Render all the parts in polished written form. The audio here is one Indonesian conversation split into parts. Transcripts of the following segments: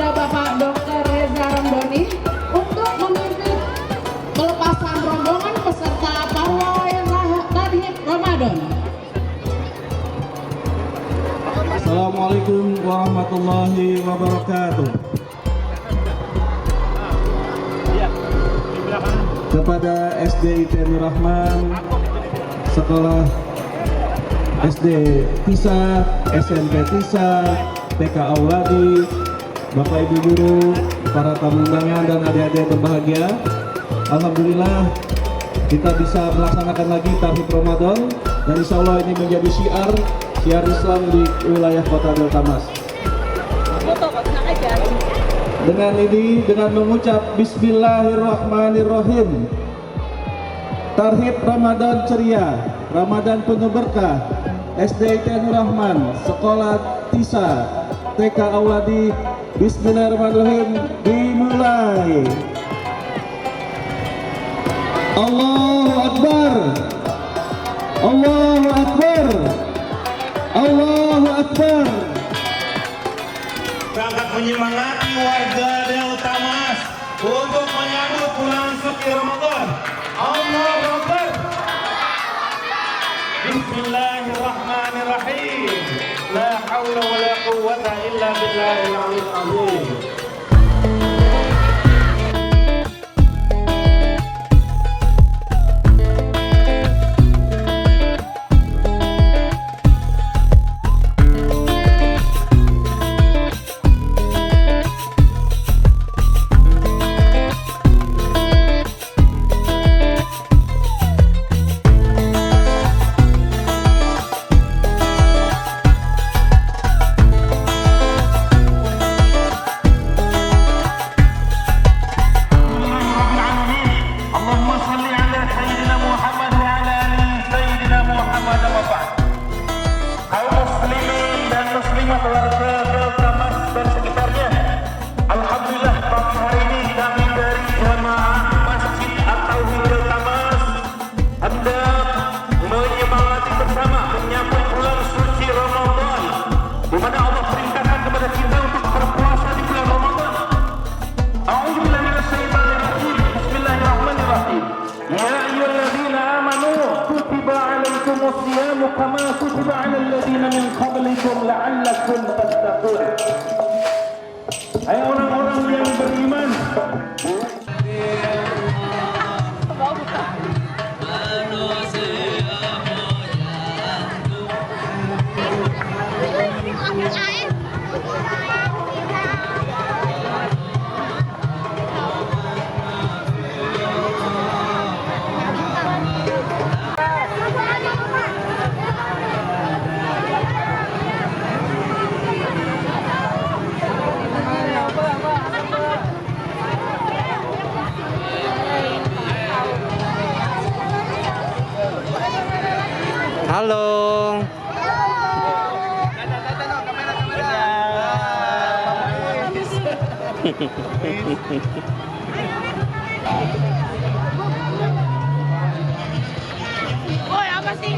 kepada Bapak Dr. Reza Ramdhani untuk memimpin pelepasan rombongan peserta Parwaya Tarhib Ramadan. Assalamualaikum warahmatullahi wabarakatuh. Kepada SD IT Nur Rahman, Sekolah SD Tisa, SMP Tisa, TK Auladi, Bapak Ibu Guru, para tamu undangan dan adik-adik berbahagia, alhamdulillah kita bisa melaksanakan lagi Tarhib Ramadan dan insya Allah ini menjadi syiar Islam di wilayah Kota Delta Mas. Dengan mengucap Bismillahirrahmanirrahim, Tarhib Ramadan ceria, Ramadan penuh berkah, SD IT Nur Rahman, Sekolah Tisa, TK Auladi, Bismillahirrahmanirrahim, dimulai. Allahu Akbar, Allahu Akbar, Allahu Akbar. Berangkat menyemangati warga Delta Mas untuk menyambut bulan suci Ramadan. Allahu Akbar. Bismillahirrahmanirrahim. La haula wa la quwwata illa billahil aliyyil azim. كما كتب على الذين من قبلكم لعلكم تتقون. Hai orang-orang yang beriman, halo. Woi, apa sih?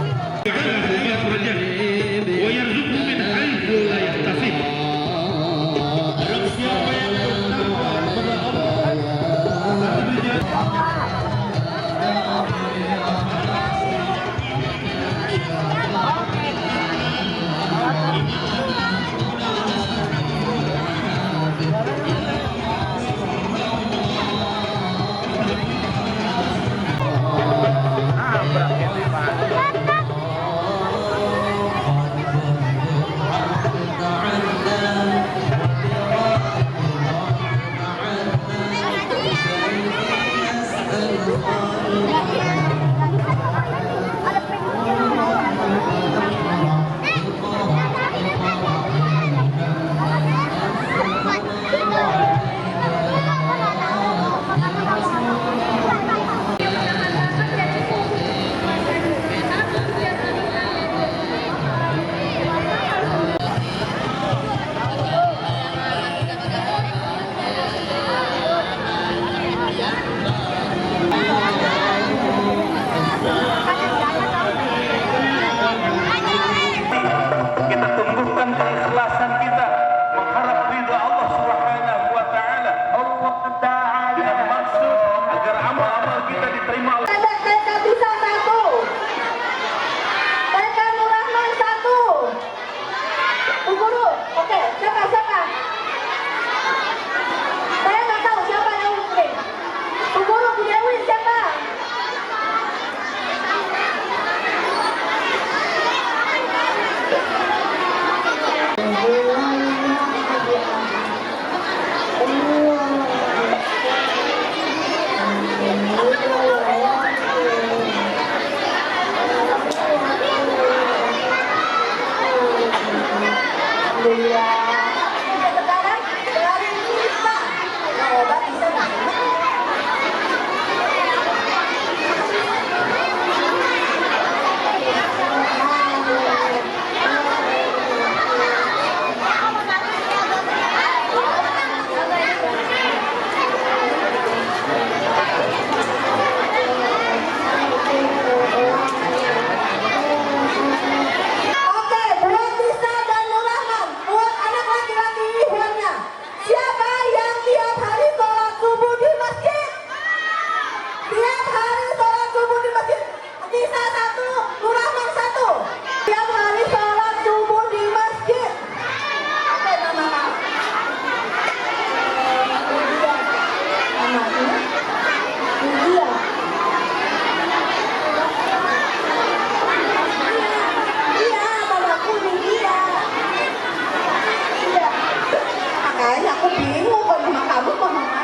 Makanya aku bingung kok sama kamu kok mama.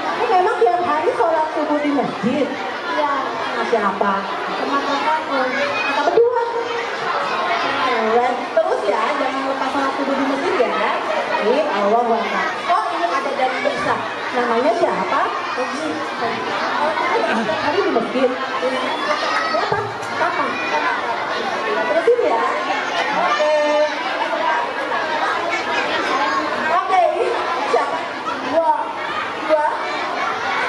Ini memang tiap hari sholat subuh di masjid. Iya. Sama siapa? Sama kakakku. Kakak berdua. Terus ya, jangan lupa sholat subuh di masjid ya. Ini Allah Akbar. Oh, ini ada dari Isa. Namanya siapa? Hari di masjid. Berapa? Kapan? Terusin ya. Oke. Oke, ini siapa? Dua.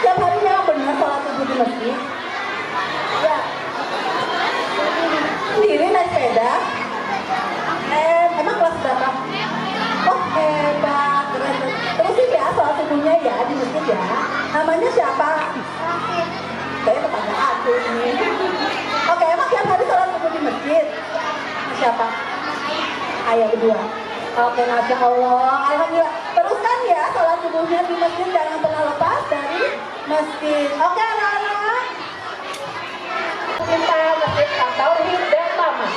Setiap hari memang benar sholat subuh di masjid. Ya. Sendiri naik sepeda. Emang kelas berapa? Oh hebat, keren. Terusin ya sholat subuhnya ya di masjid ya. Namanya siapa? Saya tetangga aku ini. Oke, emang tiap hari sholat subuh di masjid? Siapa? Ayah berdua. Oke, Masya Allah. Alhamdulillah. Teruskan ya sholat subuhnya di masjid, jangan pernah lepas dari masjid. Oke, anak-anak. Kita Masjid Tauhid dan Tamas.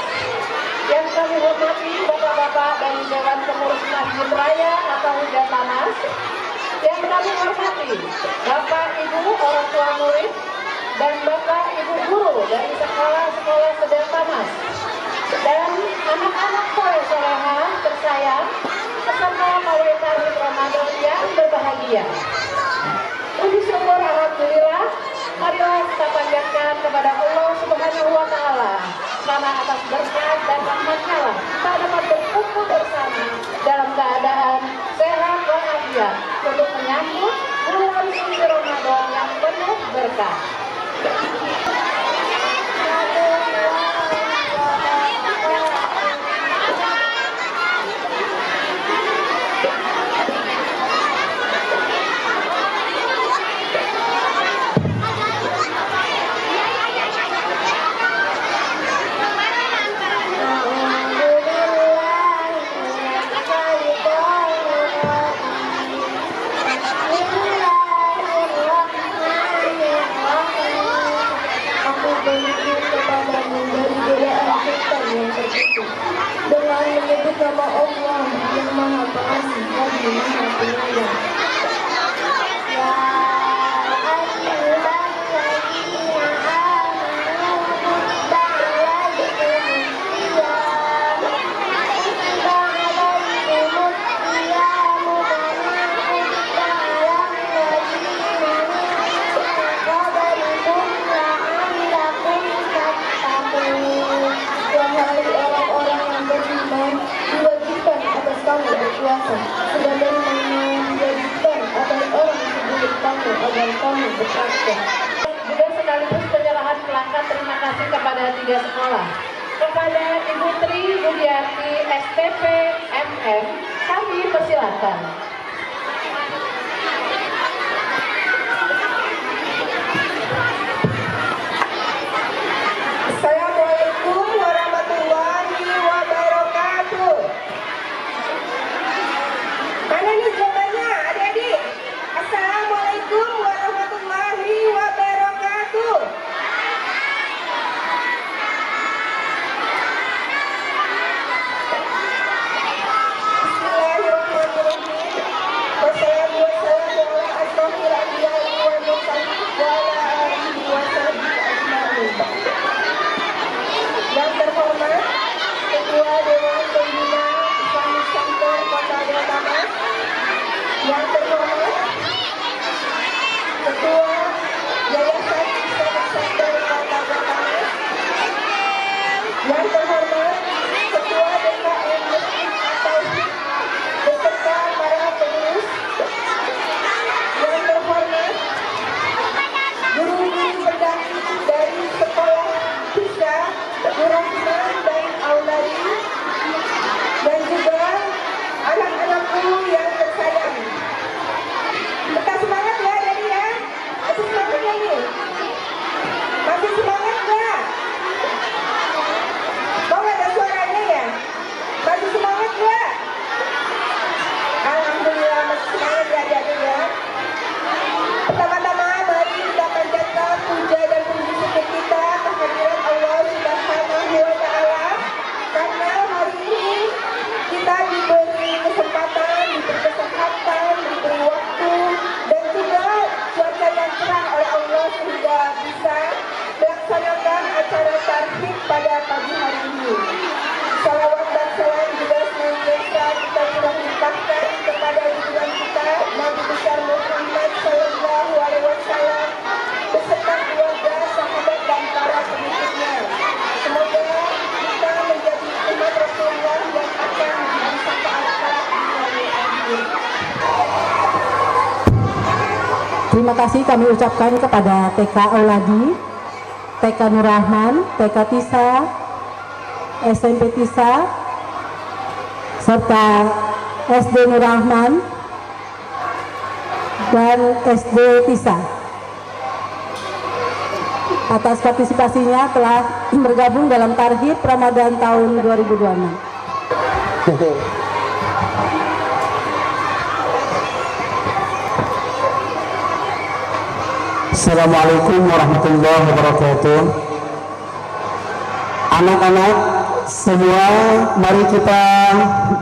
Yang kami hormati Bapak-Bapak dan Dewan Pengurus Masjid Raya atau Huda Tamas. Yang kami hormati Bapak Ibu orang tua murid dan Bapak Ibu guru dari sekolah-sekolah sedang Tamas. Dan anak-anak soleh-soleha tersayang beserta pawai Tarhib Ramadan yang berbahagia. Puji syukur alhamdulillah, marilah kita panjatkan kepada Allah Subhanahu wa taala. Karena atas berkat dan rahmat-Nya lah kita dapat berkumpul bersama dalam keadaan sehat walafiat untuk menyambut bulan suci Ramadan yang penuh berkah. Dengan menyebut nama Allah yang Maha Pengasih lagi Maha Penyayang. Ya ayyuhalladzina amanu kutiba alaikumus siyamu kama kutiba alal ladzina min qablikum la'allakum tattaqun. Wahai orang-orang yang beriman, diwajibkan atas kamu berpuasa, sebagaimana diwajibkan atas orang sebelum kamu agar kamu bertakwa. Juga sekaligus penyerahan plakat terima kasih kepada 3 sekolah. Kepada Ibu Tri Budiati STP MM, kami persilakan. Assalamualaikum warahmatullahi wabarakatuh. Mana nih jawabannya, adik-adik? Assalamualaikum warahmatullahi wabarakatuh. Bismillahirrahmanirrahim. Wassalatu wassalamu ala asyrofil anbiya'i wal mursalin wa ala alihi wa sahbihi ajma'in. Yang terhormat Ketua Dewan Pembina Islamic Center Kota Tamas. Yang terhormat Ketua Yayasan Islamic Center Kota Tamas. Yang terhormat Ketua DKM Masjid Tauhid beserta para pengurus. Yang terhormat guru-guru pendamping dari sekolah Tisa Nurrahman dan Auladi, dan juga anak-anakku yang tersayang. Kita semangat ya, jadi ya. Terima kasih kami ucapkan kepada TK Auladi, TK Nur Rahman, TK Tisa, SMP Tisa, serta SD Nur Rahman dan SD Tisa. Atas partisipasinya telah bergabung dalam Tarhib Ramadan tahun 2026. Assalamualaikum warahmatullahi wabarakatuh. Anak-anak semua, mari kita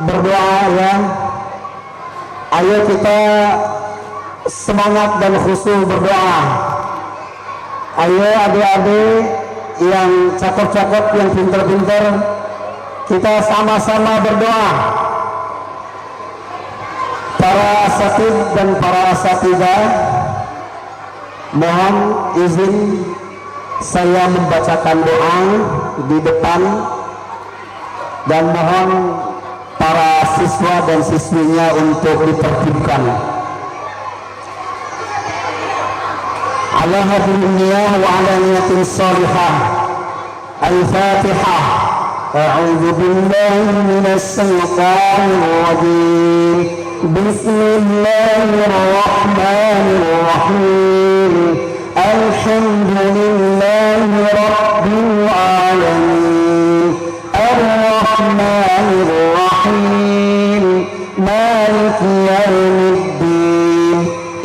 berdoa ya. Ayo kita semangat dan khusyuk berdoa. Ayo adik-adik yang cakep-cakep, yang pintar-pintar, kita sama-sama berdoa. Para asatid dan para asatidah, mohon izin saya membacakan doa di depan, dan mohon para siswa dan siswinya untuk ditertibkan. Ala hadiniyah wa ala niyatin salihah. Al-Fatihah. A'udzu billahi minasy syaithanir rajim. Bismillahirrahmanirrahim. Alhamdulillahi rabbil alamin. Ar-Rahmanir Rahim. Maliki yaumiddin.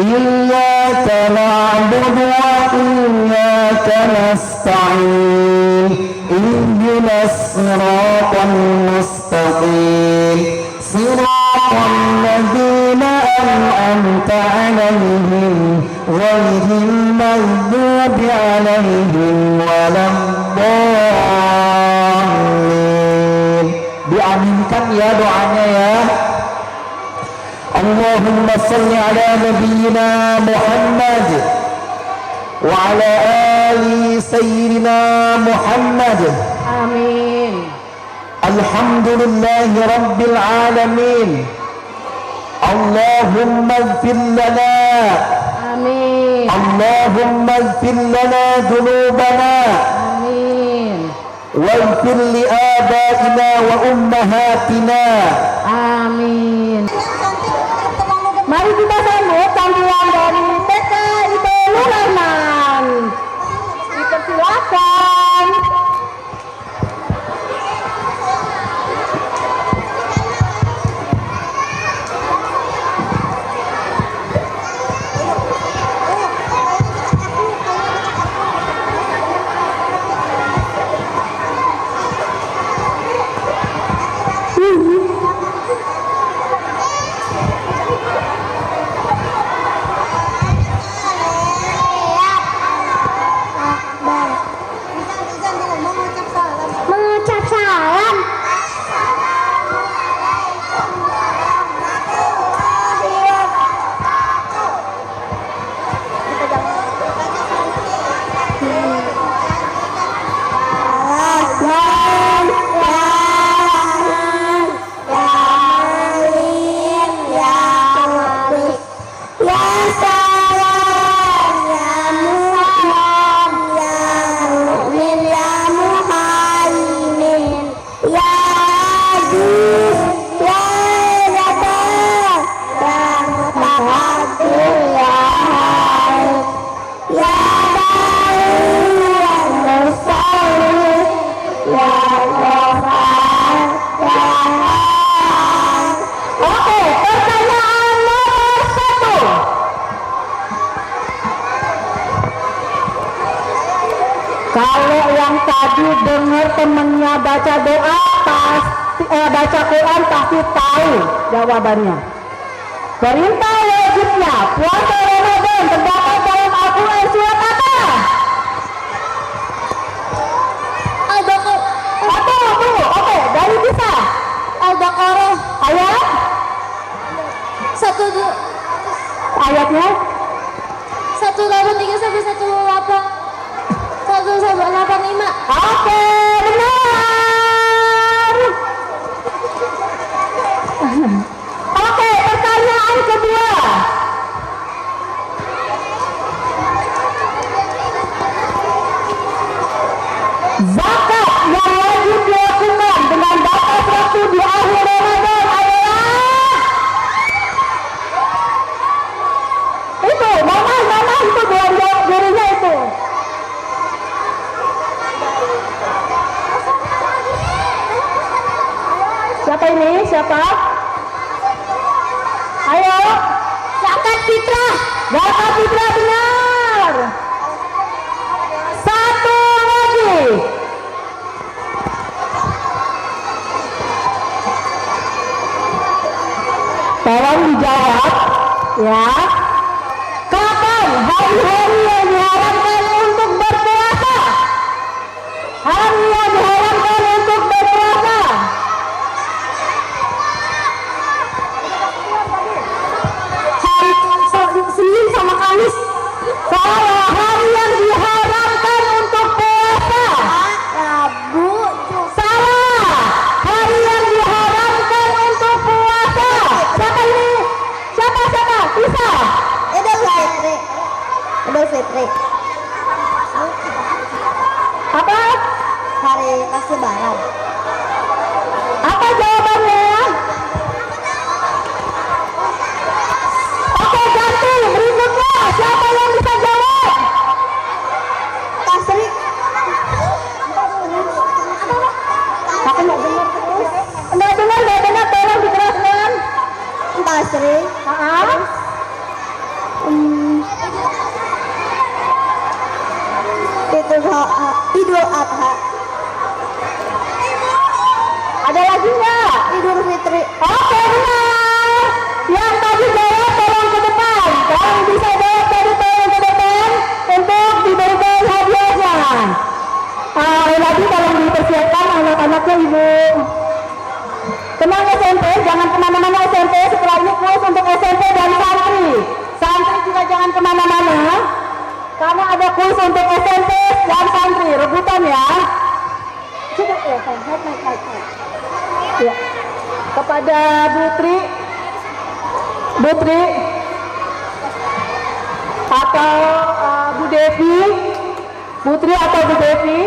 Iyyaka na'budu wa iyyaka nasta'in. Ihdinas siratal mustaqim. Siratal ladzina an'amta 'alaihim ghairil maghdubi 'alaihim waladdallin. Diaminkan ya doanya ya. Allahumma salli ala nabiyyina Muhammad wa ala ali sayyidina Muhammad. Amin. Alhamdulillahi rabbil alamin. Allahumma ighfir lana. Amin. Allahumma ighfir lana dhunubana. Amin. Waghfir li abaina wa ummahatina. Amin. Mari kita sambut tamuan dari TK ITE Nur Rahman. Dipersilakan. Mengucap salam. Oke, pertanyaan nomor 1. Kalau yang tadi dengar temennya baca doa pasti baca Quran pasti tahu jawabannya. Perintah wajibnya puasa Ramadan terdapat dalam Al-Quran surat apa? Oke, dari bisa. Al-Baqarah Ayat? Ayatnya? 183 sampai 185. Oke, benar. Oke, pertanyaan kedua. Zakat fitrah. Zakat fitrah benar. Satu lagi. Tolong dijawab ya. Kapan hari-hari yang diharamkan untuk berpuasa? Hari yang diharamkan untuk berpuasa. Hari Senin sama Kamis. Salah, hari yang diharamkan untuk puasa. Rabu. Salah, hari yang diharamkan untuk puasa. Siapa ini? Siapa? Bisa. Idul Fitri. Idul Fitri. Apa? Hari Lebaran. Apa jawabannya? Oke, ganti. Berikutnya, siapa yang bisa jawab? Tasrik. Aku nggak dengar terus. Nggak dengar, tolong dikeraskan. Tasrik. Idul Adha. Ada lagi nggak? Idul Fitri. Oke, benar. Yang tadi jawab tolong ke depan. Kalau bisa jawab tadi tolong ke depan untuk diberikan hadiahnya. Lagi tolong dipersiapkan anak-anaknya ibu. Tenang SMP, jangan kemana-mana SMP. Setelah ini khusus untuk SMP dan santri. Santri juga jangan kemana-mana. Karena ada kuis untuk SMP dan santri. Rebutan ya. Coba ya, ya. Kepada Butri atau Bu Devi, Putri atau Bu Devi.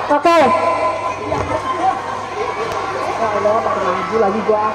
Oke. Ya Allah, pakai maju lagi gua.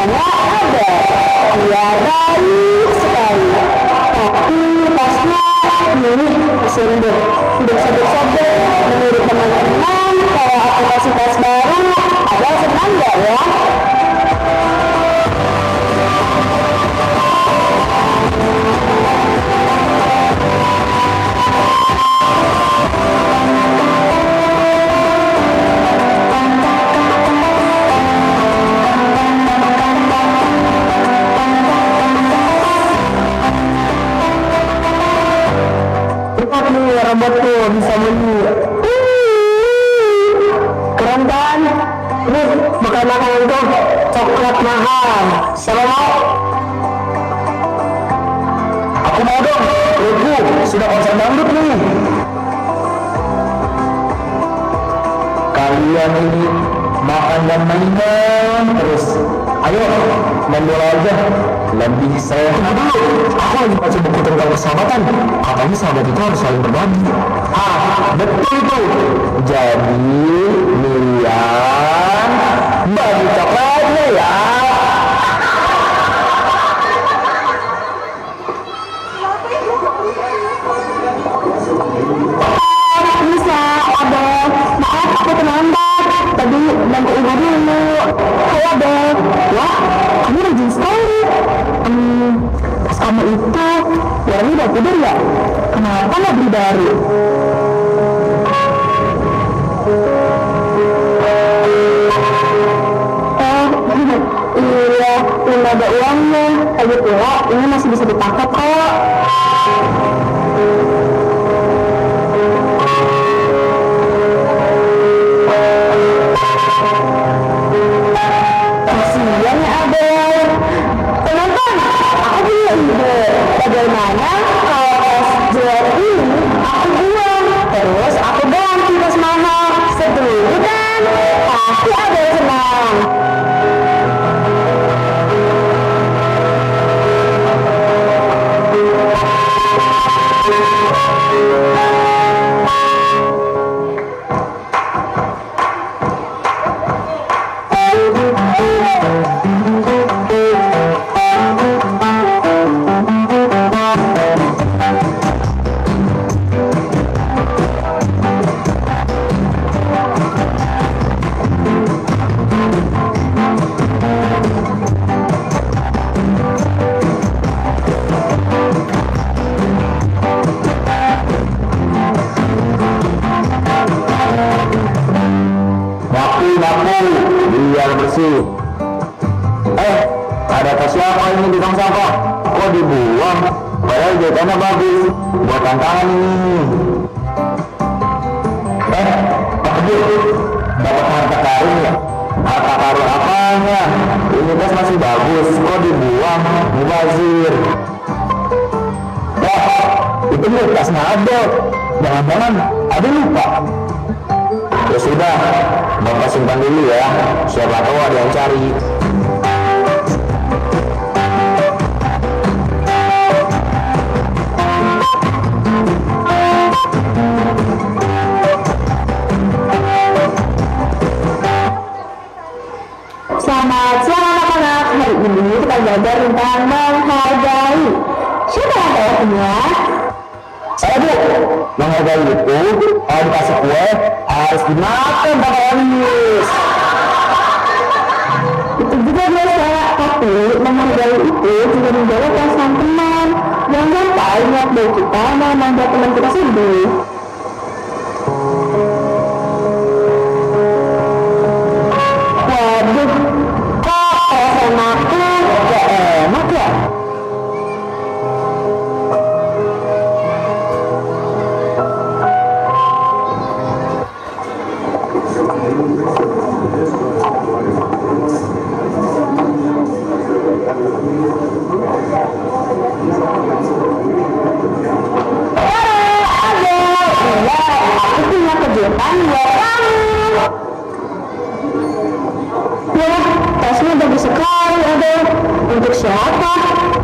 namanya ada. Dia baik sekali. Tapi tasnya milik sendiri. Sudah sobek-sobek menurut teman-teman. Kalau aku kasih tas baru, ada senang nggak ya? Robotku bisa bunyi. Keren kan? Ini bukan makanan tuh, coklat mahal. Siapa mau? Aku mau dong. Perutku sudah konser dangdut nih. Kalian ini makan dan mainan terus. Ayo, main bola aja. Lebih sehat dulu. Aku lagi baca buku tentang persahabatan. Katanya sahabat itu harus saling berbagi. Betul itu. Jadi, Milian, bagi coklatnya ya. Bisa, Abang. Maaf, aku terlambat. Tadi bantu ibu dulu. Hai, Abang. Wah, kamu rajin sekali. Pas kamu itu, warnanya udah tidur ya? Kenapa nggak beli baru? Iya, belum ada uangnya. Lagi pula, ini masih bisa dipakai kok. Kasian ya Abel. Teman-teman, aku punya ide. Bagaimana kalau es jual ini aku buang, terus aku ganti tas mahal. Setuju kan? Pasti Abel senang. Biar bersih. Ada tas siapa ini di tong sampah? Kok dibuang? Padahal jahitannya bagus. Buat tantangan ini. Aduh, dapat harta karun ya? Harta karun apanya? Ini tas masih bagus. Kok dibuang? Mubazir. Itu milik tasnya Ado. Jangan-jangan Ado lupa. Ya sudah, Bapak simpan dulu ya. Siapa tahu ada yang cari. Selamat siang anak-anak. Hari ini kita belajar tentang menghargai. Siapa yang tahu punya? Saya Bu. Menghargai itu kalau dikasih kue harus dimakan pakai manis. Itu juga biasa, tapi menghargai itu juga menjaga perasaan teman. Jangan sampai niat baik kita mau membuat teman kita sedih. Waduh, kok perasaan aku gak enak ya? Tasnya bagus sekali, Ade. Untuk siapa?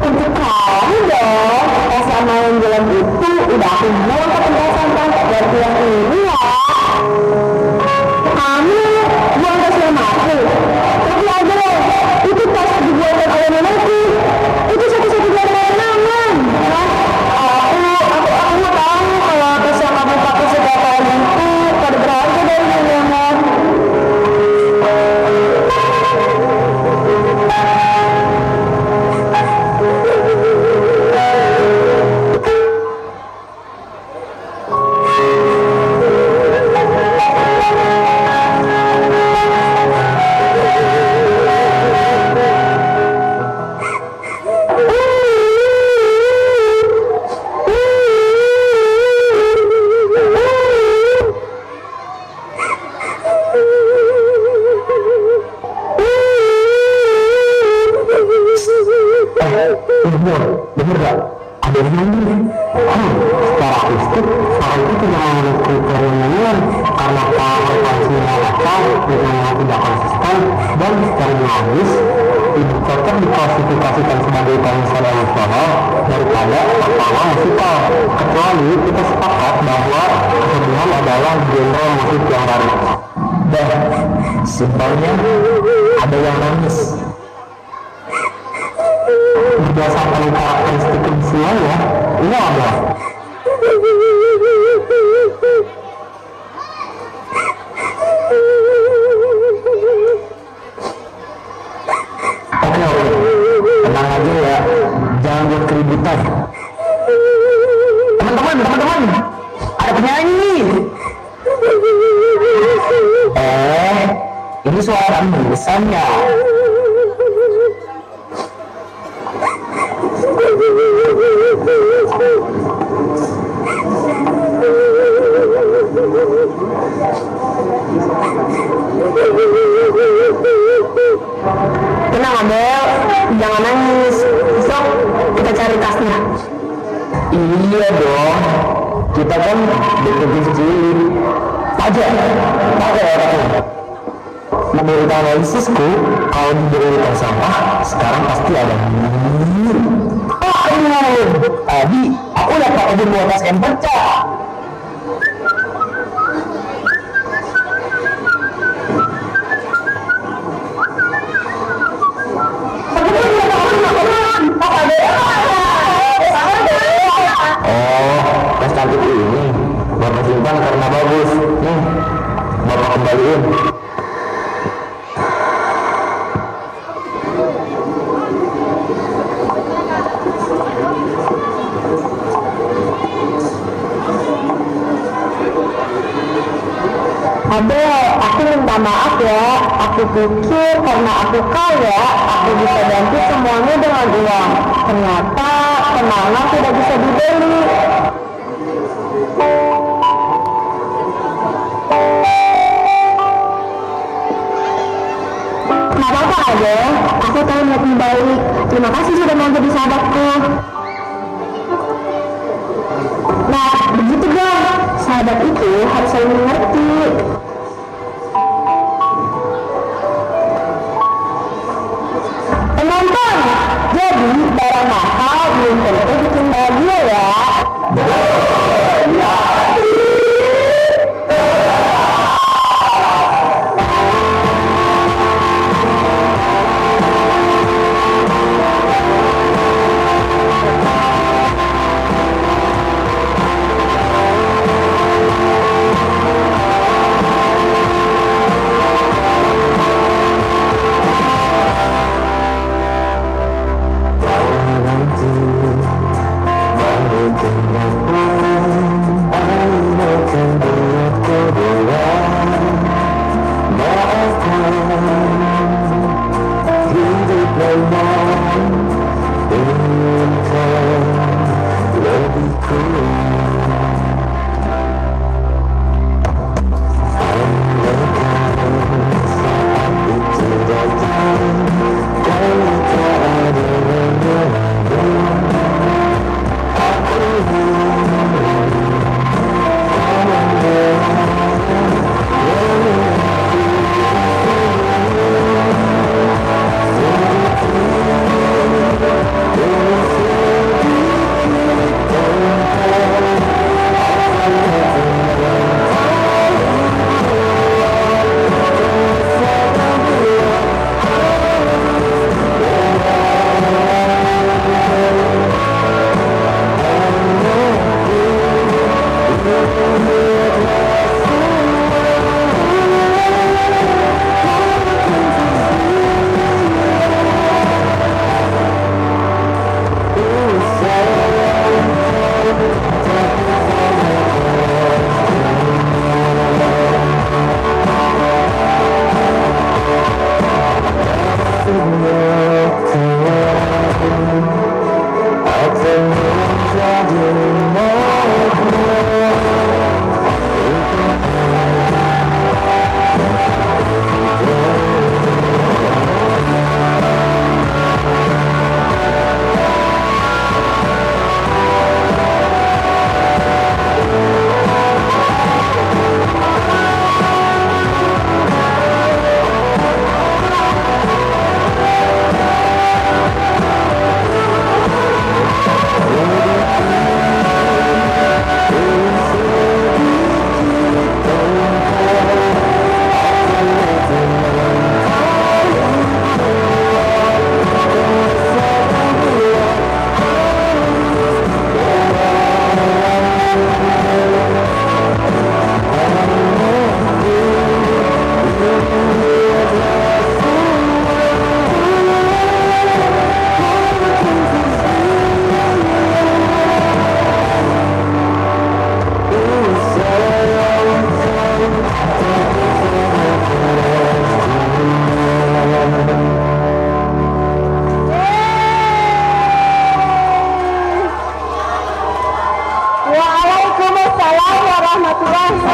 Untuk kamu dong. Tas sama yang jalan itu udah aku buang ke tempat sampah. Ganti yang ini ya. Kamu buang tas yang aku. Tapi Ade, itu tas Bener gak? Ada yang nyanyi. Secara akustik, suara itu tidak memiliki kriteria karena frekuensinya kacau, ritmenya tidak konsisten, dan secara dinamis lebih cocok diklasifikasikan sebagai konser emosional daripada performa musikal. Kecuali kita sepakat bahwa kesedihan adalah genre musik yang baru. Dan simpelnya ada yang nangis. Berdasarkan karakteristik visualnya, ini ada. Oke, tenang aja ya, jangan buat keributan. Teman-teman, ada penyanyi. Ini suara tangisan ya. Tenang Abel, jangan nangis. Besok kita cari tasnya. Iya dong, kita kan deketin cilik. Aja, pakai otaknya. Menurut analisisku, kalau diberikan sampah, sekarang pasti ada. Tadi aku dapat ubin buat tas yang pecah. Oh, tas cantik ini Bapak simpan karena bagus. Nih, Bapak kembaliin. Abel, aku minta maaf ya. Aku pikir karena aku kaya, aku bisa ganti semuanya dengan uang. Ternyata kenangan tidak bisa dibeli. Gak apa-apa Abel, aku tahu niatmu baik. Terima kasih sudah mau jadi sahabatku. Nah, begitu dong. Sahabat itu harus saling mengerti. Penonton, jadi barang mahal belum tentu bikin bahagia ya.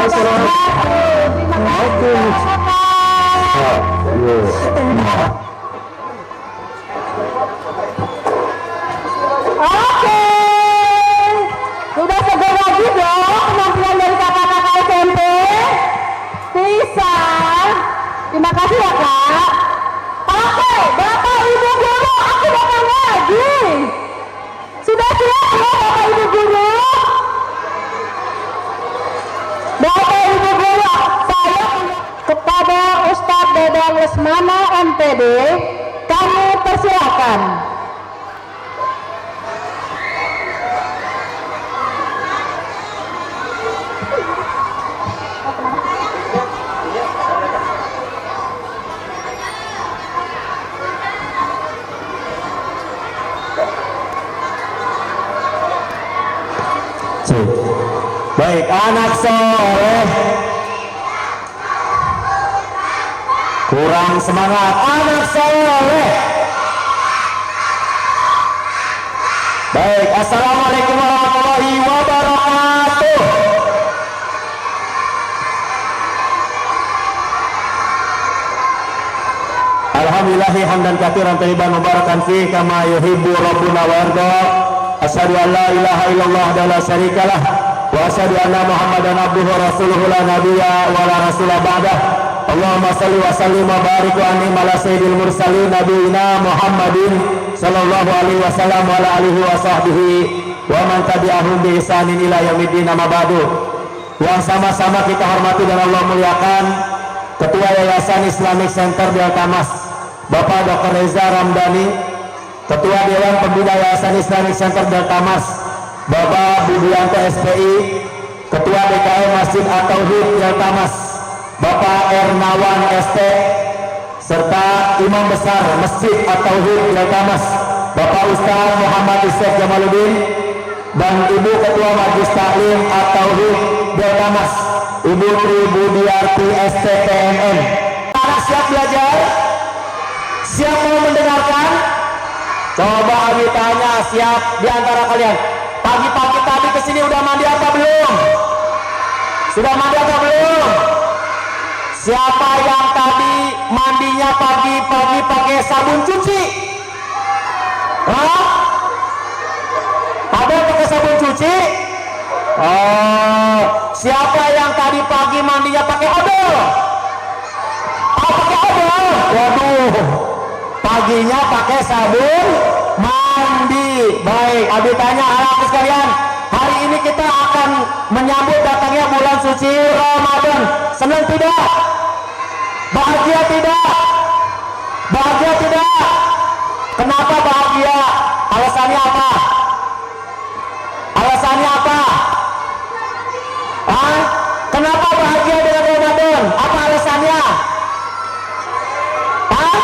Oke, sudah segar lagi dong penampilan dari kakak-kakak SMP. Bisa. Terima kasih ya kak. Oke, bapak ibu guru, aku datang lagi. Sudah siap ya bapak ibu guru? Bapak ibu guru, saya kepada Ustadz Dedang Lesmana MPD, kami persilakan. Baik, anak soleh. Kurang semangat, anak soleh. Baik, assalamualaikum warahmatullahi wabarakatuh. Alhamdulillahi hamdan katsiran thayyiban mubarakan fi kama yuhibbu rabbuna wa yarda. Asyhadu an la ilaha illallah wa la syarikalah wa asyhadu anna Muhammadan abduhu wa rasuluhu la nabiyya wa la rasula ba'dah. Allahumma salli wa sallim wa barik wa an'im ala sayyidil mursalin nabiyina Muhammadin sallallahu alaihi wasallam wa ala alihi wa sahbihi wa man tabi'ahum bi ihsanin ila yaumiddin amma ba'du. Yang sama-sama kita hormati dan Allah muliakan Ketua Yayasan Islamic Center Delta Mas Bapak Dr. Reza Ramdhani, Ketua Dewan Pembina Yayasan Islamic Center Delta Mas Bapak Budianto SPI, Ketua DKM Masjid At-Tauhid Delta Mas Bapak Ernawan ST, serta Imam Besar Masjid At-Tauhid Delta Mas Bapak Ustaz Muhammad Isyaq Jamaluddin, dan Ibu Ketua Majelis Taklim At-Tauhid Delta Mas Ibu Tri Budiarti STPMN. Anak siap belajar? Siap mau mendengarkan? Coba Abi tanya, siap di antara kalian? Pagi-pagi tadi kesini udah mandi apa belum? Sudah mandi apa belum? Siapa yang tadi mandinya pagi-pagi pakai sabun cuci? Hah? Ada pakai sabun cuci? Oh, siapa yang tadi pagi mandinya pakai odol? Oh, pakai odol. Waduh, paginya pakai sabun mandi. Baik, Abi tanya anak sekalian, hari ini kita akan menyambut datangnya bulan suci Ramadan. Senang tidak? Bahagia tidak? Bahagia tidak? Kenapa bahagia? Alasannya apa? Alasannya apa? Hah? Kenapa bahagia dengan Ramadan? Apa alasannya? Hah?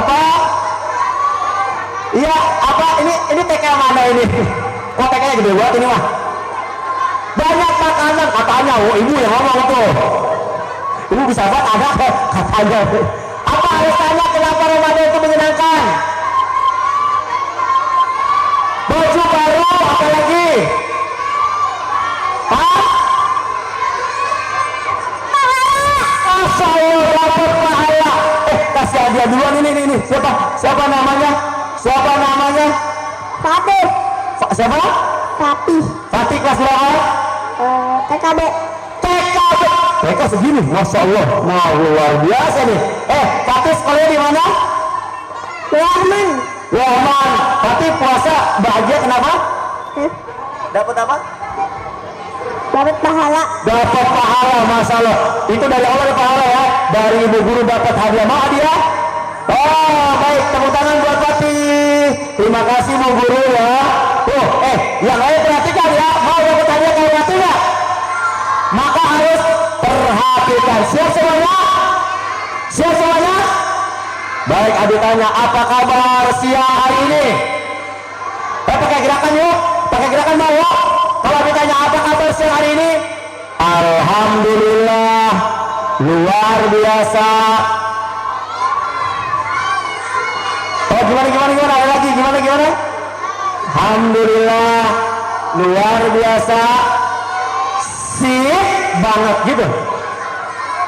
Apa? Iya, apa? Ini TK mana ini? Kok TK-nya gede banget ini mah? Banyak makanan katanya. Oh, ibu yang ngomong tuh. Ibu bisa buat ada katanya. Apa alasannya kenapa Ramadan itu menyenangkan? Baju baru, apa lagi? Hah? Masya Allah, dapat pahala. Kasih hadiah duluan ini. Siapa namanya? Siapa namanya? Fatih. Siapa? Fatih. Fatih kelas berapa? TKB. TK segini, Masya Allah. Nah, luar biasa nih. Fatih sekolahnya di mana? Rahman. Rahman. Fatih puasa bahagia kenapa? Dapat apa? Dapat pahala. Dapat pahala, Masya Allah. Itu dari Allah ada pahala ya. Dari ibu guru dapat hadiah. Mau hadiah? Oh, baik. Tepuk tangan buat Fatih. Terima kasih Bu Guru ya. Yang lain perhatikan ya. Mau dapat hadiah kayak Fatih nggak? Maka harus perhatikan. Siap semuanya? Siap semuanya? Baik, Abi tanya, apa kabar siang hari ini? Pakai gerakan yuk. Pakai gerakan mau yuk. Kalau Abi tanya apa kabar siang hari ini? Alhamdulillah. Luar biasa. Oh, gimana? Ada lagi, gimana? Alhamdulillah, luar biasa. sip banget gitu.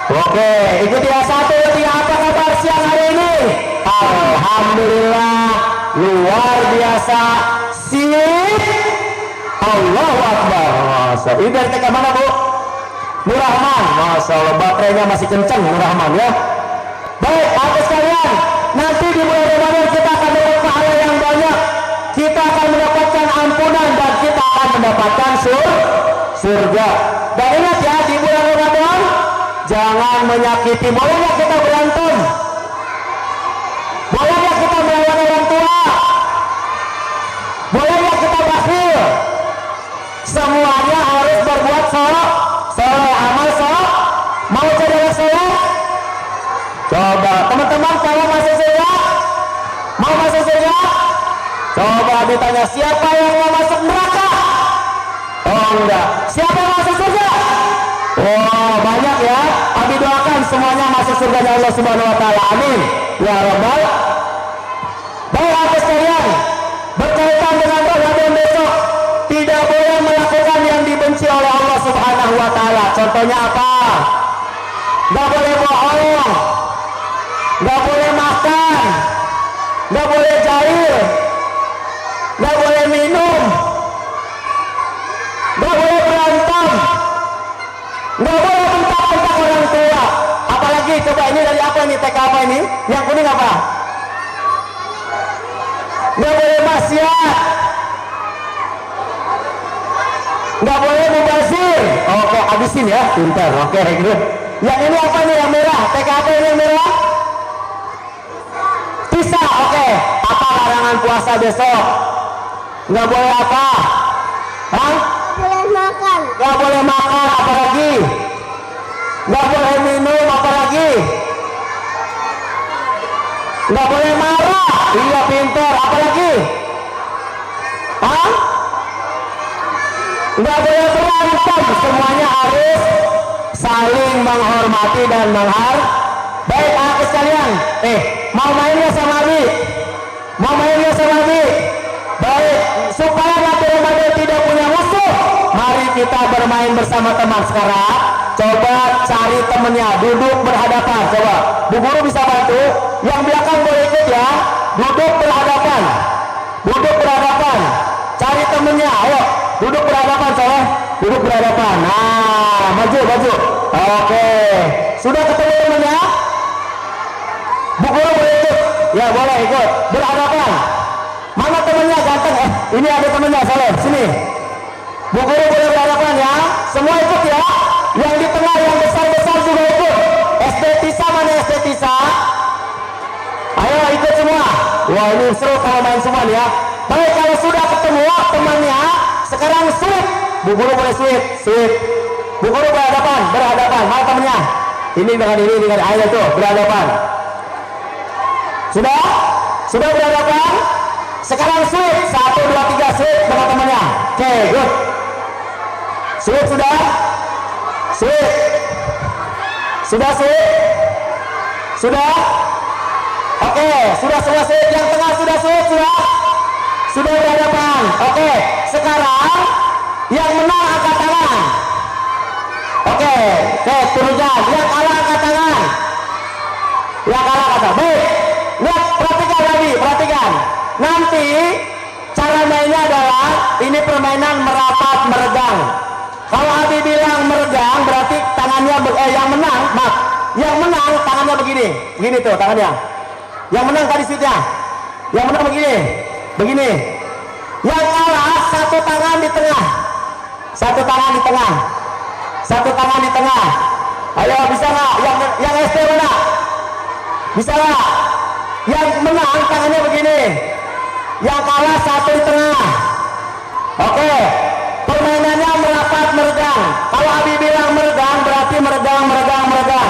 Oke, ikuti ya 1, 2, 3. Apa kabar siang hari ini? Alhamdulillah luar biasa. Sip. Allahu Akbar. Masya Allah. Ini dari TK mana Bu? Nur Rahman. Masya Allah, baterainya masih kenceng Nur Rahman ya. Baik, atas sekalian, nanti di bulan Ramadan kita akan dapat pahala yang banyak. Kita akan mendapatkan ampunan dan kita akan mendapatkan surga. Dan ingat ya, di bulan Ramadan jangan menyakiti. Boleh nggak kita berantem? Boleh nggak kita melawan orang tua? Boleh nggak kita bakhil? Semuanya harus berbuat soleh, amal soleh. Mau jadi anak soleh? Coba teman-teman, kalau masuk surga, mau masuk surga? Coba ditanya, siapa yang mau masuk neraka? Oh enggak. Siapa yang masuk surga? Oh banyak ya. Abi doakan semuanya masuk surganya Allah Subhanahu Wa Taala. Amin ya Rabbal. Baik atas sekalian, berkaitan dengan Ramadan besok, tidak boleh melakukan yang dibenci oleh Allah Subhanahu Wa Taala. Contohnya apa? Nggak boleh bohong, nggak boleh makan, nggak boleh jahil, nggak boleh minum, nggak boleh berantem, nggak boleh bentak-bentak orang tua. Apalagi coba ini dari apa ini, TK apa ini? Yang kuning apa? Nggak boleh maksiat, nggak boleh mubazir. Oke, habisin ya, pintar. Oke, gitu. Yang ini apa nih yang merah? TK apa ini yang merah? Tisa. Oke. Apa larangan puasa besok? Nggak boleh apa? Hah? Boleh makan. Nggak boleh makan, apa lagi? Nggak boleh minum, apa lagi? Nggak boleh marah. Iya, pintar. Apa lagi? Hah? Nggak boleh berantem. Semuanya harus saling menghormati dan Baik, anak sekalian, mau mainnya sama Abi? Mau mainnya sama Abi? Baik, supaya nanti Ramadan tidak punya musuh, mari kita bermain bersama teman. Sekarang coba cari temennya, duduk berhadapan. Coba Bu Guru bisa bantu, yang belakang boleh ikut ya. Duduk berhadapan, cari temennya. Ayo duduk berhadapan, coba duduk berhadapan. Nah, maju. Oke, sudah ketemu temennya? Bu Guru boleh ikut? Ya boleh ikut. Berhadapan. Mana temennya ganteng? Ini ada temennya, Soleh. Sini. Bu Guru boleh berhadapan ya. Semua ikut ya. Yang di tengah, yang besar-besar juga ikut. SD Tisa mana SD Tisa? Ayo ikut semua. Wah ini seru kalau main semua nih ya. Baik, kalau sudah ketemu temannya, sekarang sweep. Bu Guru boleh sweep. Bu Guru berhadapan. Mana temennya? Ini dengan ini. Ayo tuh berhadapan. Sudah berhadapan? Sekarang sweep. 1, 2, 3 sweep dengan temannya. Oke, good. Sweep sudah? Sudah? Oke, sudah semua sweep. Yang tengah sudah sweep, sudah berhadapan. Oke, sekarang yang menang angkat tangan. Oke, turunkan. Yang kalah angkat tangan. Baik. Lihat, perhatikan. Nanti cara mainnya adalah ini permainan merapat meregang. Kalau Abi bilang meregang berarti tangannya yang menang tangannya begini tuh tangannya. Yang menang tadi sweetnya. Yang menang begini. Yang kalah satu tangan di tengah. Satu tangan di tengah. Ayo, bisa nggak? Yang SD mana? Bisa nggak? Yang menang tangannya begini. Yang kalah satu di tengah. Oke. Permainannya merapat meregang. Kalau Abi bilang meregang berarti meregang. Merapat.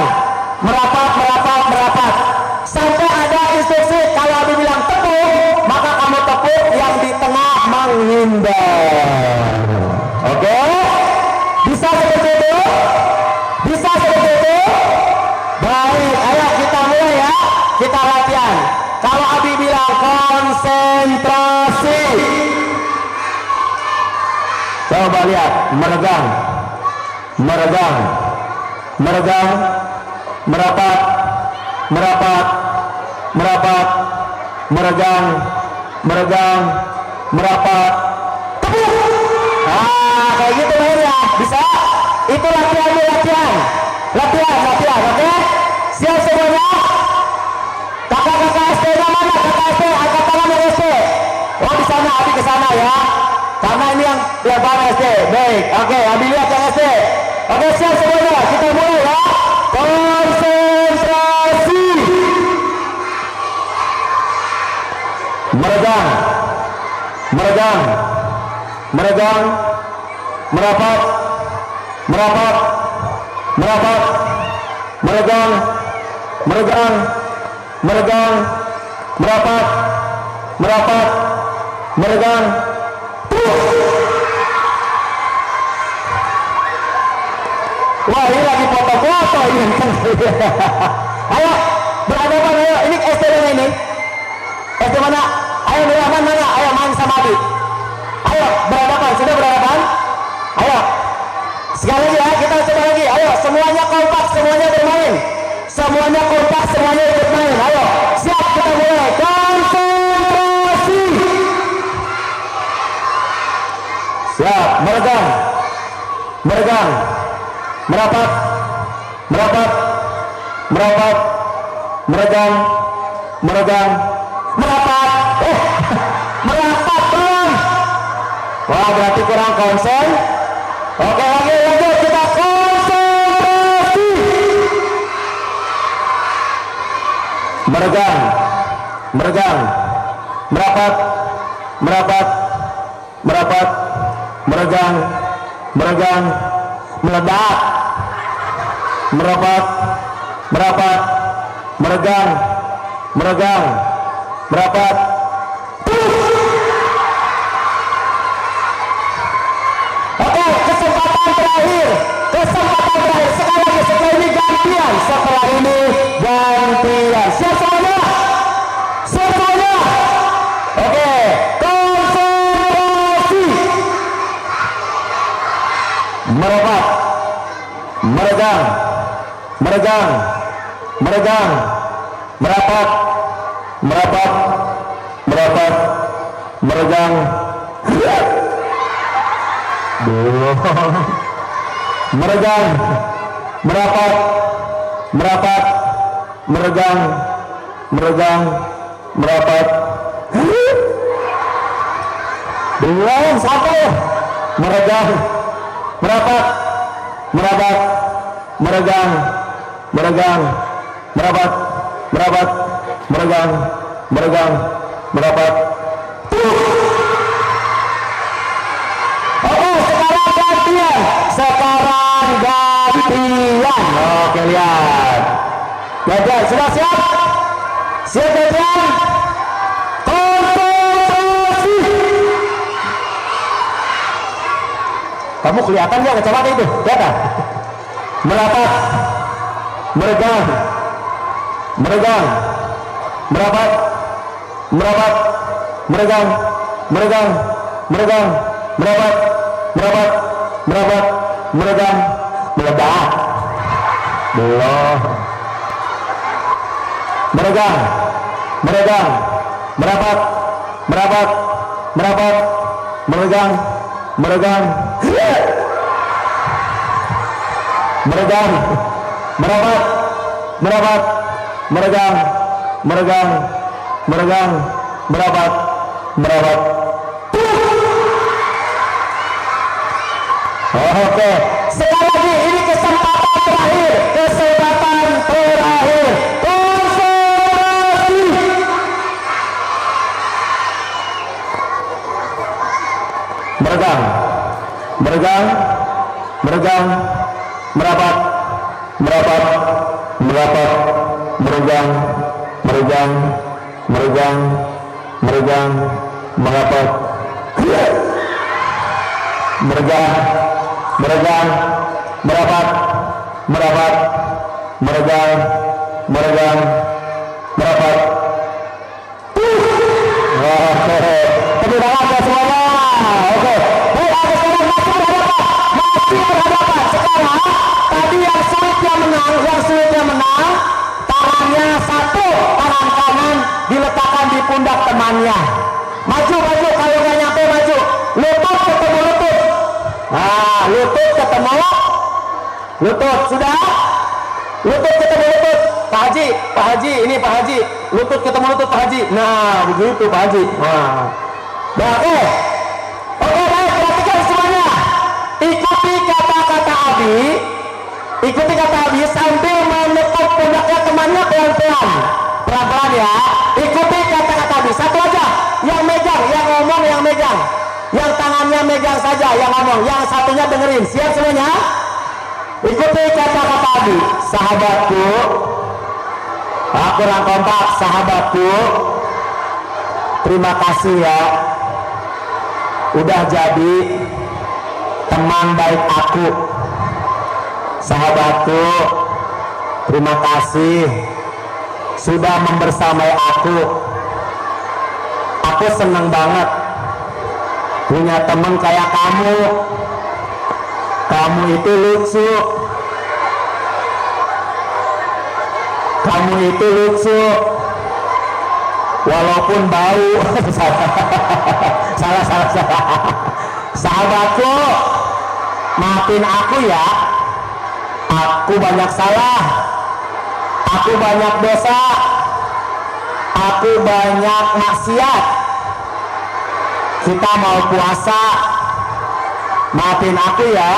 Sampai ada instruksi. Kalau Abi bilang tepuk, maka kamu tepuk. Yang di tengah menghindar. Oke. Bisa seperti itu? Baik, ayo kita mulai ya. Kita latihan. Kalau Abi bilang konsentrasi, coba lihat, meregang. meregang, meregang, merapat, merapat, merapat, meregang, meregang, merapat, tepuk. Nah, kayak gitu mainnya, bisa? Itu latihannya, latihan, latihan, latihan, oke? Siap semuanya? Kakak-kakak SD-nya mana? Kakak SD, angkat tangan yang SD. Oh di sana, Abi ke sana ya. Karena ini yang bahan SD. Baik, oke, Abi lihat yang SD. Oke, siap semuanya, kita mulai ya. Konsentrasi. Meregang, meregang, meregang, merapat, merapat, merapat, meregang, meregang, meregang, merapat, merapat, meregang. Wah, ini lagi foto-foto ini. Ayo, berhadapan, ayo. Ini SD mana ini? SD mana? Ayo, berhadapan mana? Ayo, main sama Abi. Ayo, berhadapan. Sudah berhadapan? Ayo. Sekali lagi ya, kita coba lagi. Ayo, semuanya kompak, semuanya bermain. Semuanya kompak, semuanya ikut main. Ayo, siap, kita mulai. Konsentrasi. Siap, meregang, meregang, merapat, merapat, merapat, meregang, meregang, merapat. Merapat, Bang. Wah, berarti kurang konsen. Oke, lagi, lanjut, kita konsentrasi. Meregang, meregang, merapat, merapat, merapat, meregang, meregang, meledak, merapat, merapat, meregang, meregang, merapat. Oke, kesempatan terakhir, kesempatan terakhir. Sekali lagi, setelah ini gantian, setelah ini gantian. Siap semuanya? Siap semuanya? Oke, konsentrasi. Merapat, meregang, meregang, meregang, merapat, merapat, merapat, meregang. Meregang, merapat, merapat, meregang, meregang, merapat. Belum sampai. Meregang, merapat, merapat, meregang, meregang, merapat, merapat, meregang, meregang, merapat. Oke, sekarang gantian. Sekarang gantian. Oke, lihat. Gantian, sudah siap? Siap gantian? Konsentrasi. Kamu kelihatan nggak kacamata itu? Lihat. Merapat, meregang, meregang, merapat, merapat, meregang, meregang, meregang, merapat, merapat, merapat, meregang, meledak. Belum. Meregang, meregang, merapat, merapat, merapat, meregang, meregang, meregang, merapat, merapat, meregang, meregang, meregang, merapat, merapat. Oke, sekali lagi ini kesempatan terakhir, kesempatan terakhir. Konsentrasi. Meregang, meregang, meregang, merapat, merapat, merapat, meregang, meregang, meregang, meregang, merapat, meregang, meregang, merapat, merapat, meregang, meregang, merapat. Oke, tepuk tangan ya semuanya. Oke, sekarang masih berhadapan, sekarang pundak temannya. Maju, kalau nggak nyampe maju. Lutut ketemu lutut. Nah, lutut ketemu lutut. Sudah? Lutut ketemu lutut. Pak Haji, ini Pak Haji. Lutut ketemu lutut Pak Haji. Nah, begitu Pak Haji. Nah, oke, baik, perhatikan semuanya. Ikuti kata-kata Abi. Ikuti kata Abi sambil menekuk pundaknya temannya pelan-pelan. Pelan-pelan ya. Ikuti kata-kata Abi. Satu aja. Yang megang, yang ngomong, yang megang. Yang tangannya megang saja, yang ngomong. Yang satunya dengerin. Siap semuanya? Ikuti kata-kata Abi. Sahabatku, aku kurang kompak. Sahabatku, terima kasih ya. Udah jadi teman baik aku. Sahabatku, terima kasih sudah membersamai aku. Aku senang banget punya teman kayak kamu. Kamu itu lucu. Kamu itu lucu. Walaupun bau. Salah. Sahabatku, maafin aku ya. Aku banyak salah. Aku banyak dosa. Aku banyak maksiat. Kita mau puasa. Maafin aku ya.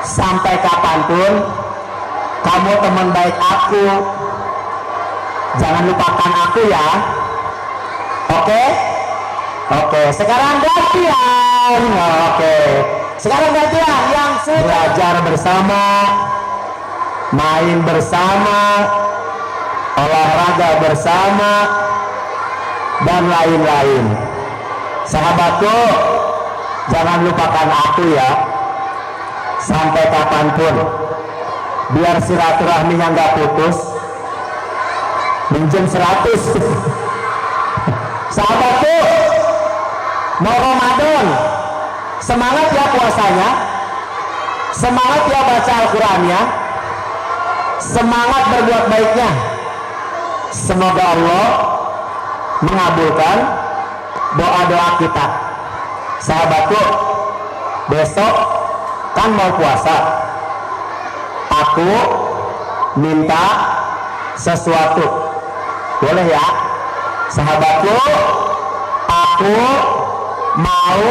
Sampai kapanpun kamu teman baik aku. Jangan lupakan aku ya. Oke? Oke, sekarang gantian. Oke. Sekarang gantian yang sudah belajar bersama, main bersama, olahraga bersama, dan lain-lain. Sahabatku, jangan lupakan aku ya. Sampai kapanpun. Biar silaturahminya nggak putus. Minjem 100. Sahabatku, mau Ramadan, semangat ya puasanya, semangat ya baca Al-Qurannya, semangat berbuat baiknya. Semoga Allah mengabulkan doa-doa kita. Sahabatku, besok kan mau puasa. Aku minta sesuatu. Boleh ya? Sahabatku, aku mau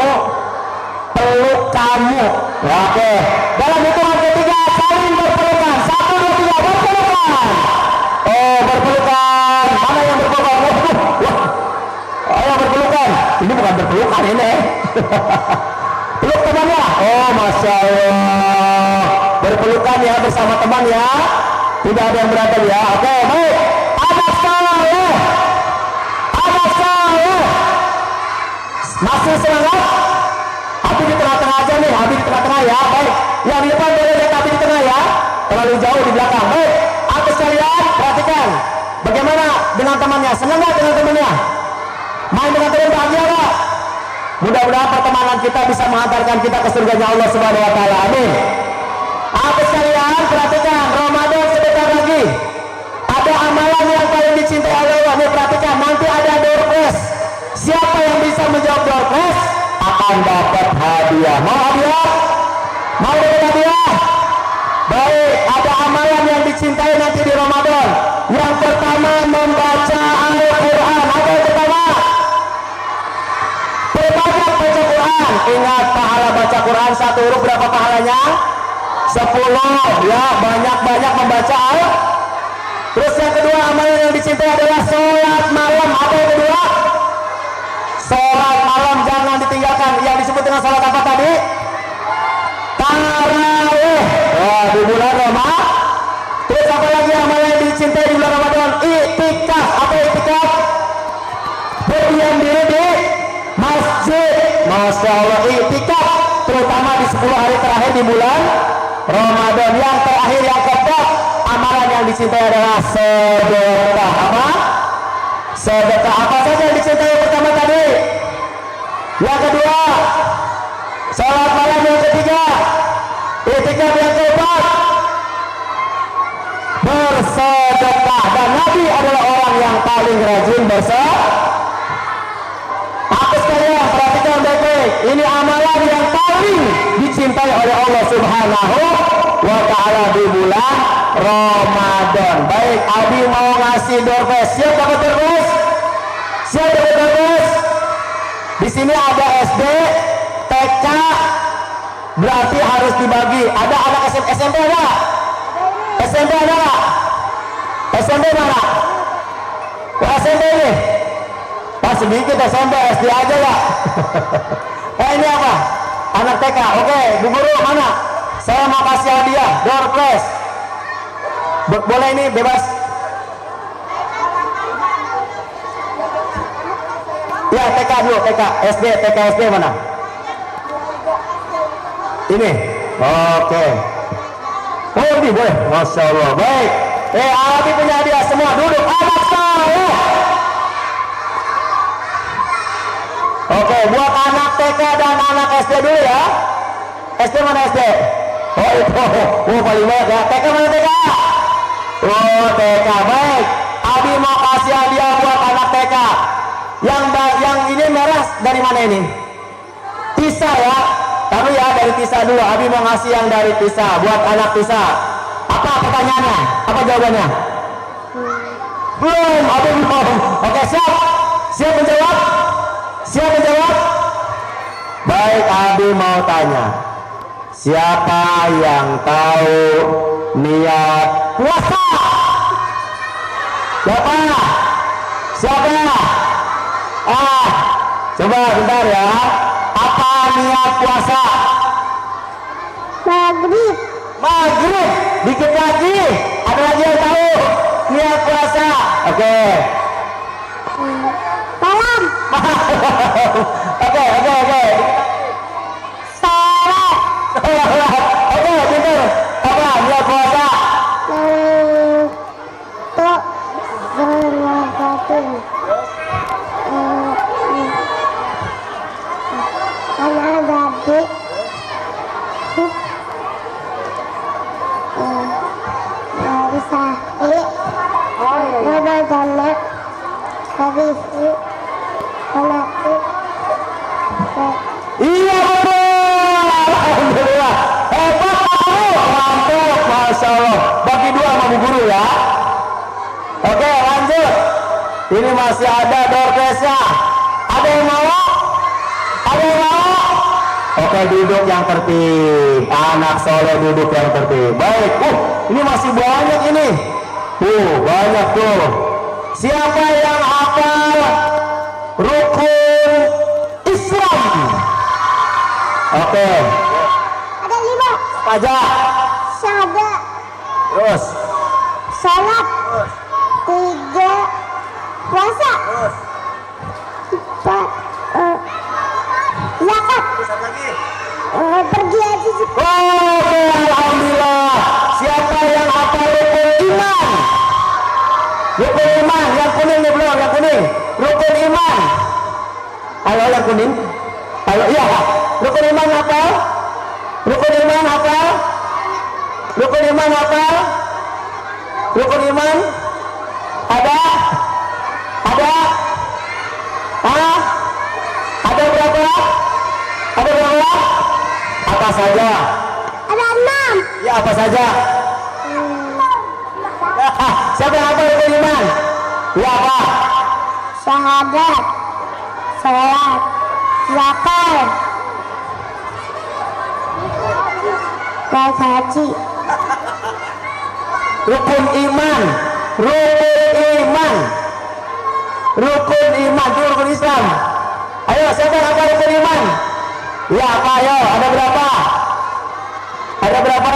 peluk kamu. Oke, dalam hitungan ketiga saling berpelukan. 1, 2, 3, berpelukan. Oh, berpelukan. Mana yang berpelukan? Oh, yang berpelukan. Ini bukan berpelukan ini. Peluk temannya. Oh, masya Allah. Berpelukan ya bersama teman ya. Tidak ada yang berantem ya. Oke, baik. Masih semangat? Abi di tengah-tengah aja nih, Abi di tengah-tengah ya. Baik, yang di depan boleh lihat Abi di tengah ya. Terlalu jauh di belakang. Baik, aku sekalian perhatikan. Bagaimana dengan temannya? Senang nggak dengan temannya? Main dengan teman bahagia nggak? Mudah-mudahan pertemanan kita bisa mengantarkan kita ke surganya Allah Subhanahu Wa Taala. Amin. Aku sekalian perhatikan. Ramadan sebentar lagi. Ada amalan yang paling dicintai oleh Allah. Nih perhatikan. Nanti ada door prize. Siapa yang bisa menjawab door prize akan dapat hadiah. Mau hadiah? Mau dapat hadiah? Baik, ada amalan yang dicintai nanti di Ramadan. Yang pertama membaca Al-Quran. Apa yang pertama? Perbanyak baca Quran. Ingat, pahala baca Quran 1 huruf berapa pahalanya? 10 ya, banyak-banyak membaca Al. Terus yang kedua amalan yang dicintai adalah sholat malam. Apa yang kedua? Sholat malam jangan ditinggalkan. Yang disebut dengan sholat apa tadi? Tarawih. Wah, di bulan Ramadan. Terus apa lagi amalan yang dicintai di bulan Ramadan? Iktikaf. Apa iktikaf? Berdiam diri di masjid. Masya Allah, iktikaf. Terutama di 10 hari terakhir di bulan Ramadan. Yang terakhir, yang keempat, amalan yang dicintai adalah sedekah. Apa? Sedekah. Apa saja yang dicintai yang pertama tadi? Yang kedua, salat malam. Yang ketiga, iktikaf. Yang keempat, bersedekah. Dan Nabi adalah orang orang yang paling rajin bersedekah. Aku sekalian perhatikan baik-baik. Ini amalan yang paling dicintai oleh Allah Subhanahu wa Ta'ala di bulan Ramadan. Baik, Abi mau ngasih door prize. Siap dapat door prize? Siap dapat door prize? Di sini ada SD, TK, berarti harus dibagi. Ada anak SMP ada? SMP ada nggak? SMP mana? Wah, SMP ini? Pas sedikit SMP, SD aja ya. Ini apa? Anak TK. Oke, Bu Guru mana? Saya mau kasih hadiah, door prize. Boleh ini bebas. Ya, TK dulu, TK, SD, TK SD mana? Ini. Oke. Oh, ini boleh. Masya Allah. Baik. Abi punya hadiah, semua duduk. Anak saya. Oke, buat anak TK dan anak SD dulu ya. SD mana SD? Oh itu, paling banyak ya. TK mana TK? Oh TK, baik. Abi mau kasih hadiah buat anak TK. Yang ini merah dari mana ini? Tisa ya. Tapi ya dari Tisa dulu. Abi mau ngasih yang dari Tisa buat anak Tisa. Apa pertanyaannya? Apa jawabannya? Belum. Abi belum. Oke, siap. Siap menjawab? Siap menjawab? Baik, Abi mau tanya. Siapa yang tahu niat puasa? Siapa? Siapa? Coba bentar ya. Apa niat puasa? Maghrib. Maghrib. Dikit lagi. Ada lagi yang tahu niat puasa? Oke. Malam. Oke. Salat. Oke, pintar. Apa niat puasa? Untuk bermanfaat. Anak adik dari sahih Ramadhan habis anakku. Iya betul. Alhamdulillah. Hebat kamu. Mantap. Masya Allah. Bagi dua sama Bu Guru ya. Oke, lanjut. Ini masih ada door prize-nya. Ada yang mau? Ada yang mau? Oke, duduk yang tertib. Anak soleh duduk yang tertib. Baik. Ini masih banyak ini. Banyak tuh. Siapa yang hafal rukun Islam? Oke. Ada 5. Aja. Syahadat. Terus. Salat. 3. Puasa. 4. Zakat. Pergi haji. Oke, alhamdulillah. Siapa yang hafal rukun iman? Rukun iman, yang kuning nih belum, yang kuning. Rukun iman. Halo, yang kuning. Halo, iya. Rukun iman hafal? Rukun iman hafal? Rukun iman hafal? Rukun iman? Ada? Ada? Ada berapa? Ada berapa? Apa saja? Ada 6. Ya, apa saja? Siapa yang hafal rukun iman? Ya, apa? Syahadat. Salat. Zakat. Naik haji. Rukun iman. Rukun iman. Rukun iman itu rukun Islam. Ayo, siapa yang hafal rukun iman? Ya, apa? Ayo, ada berapa? Ada berapa?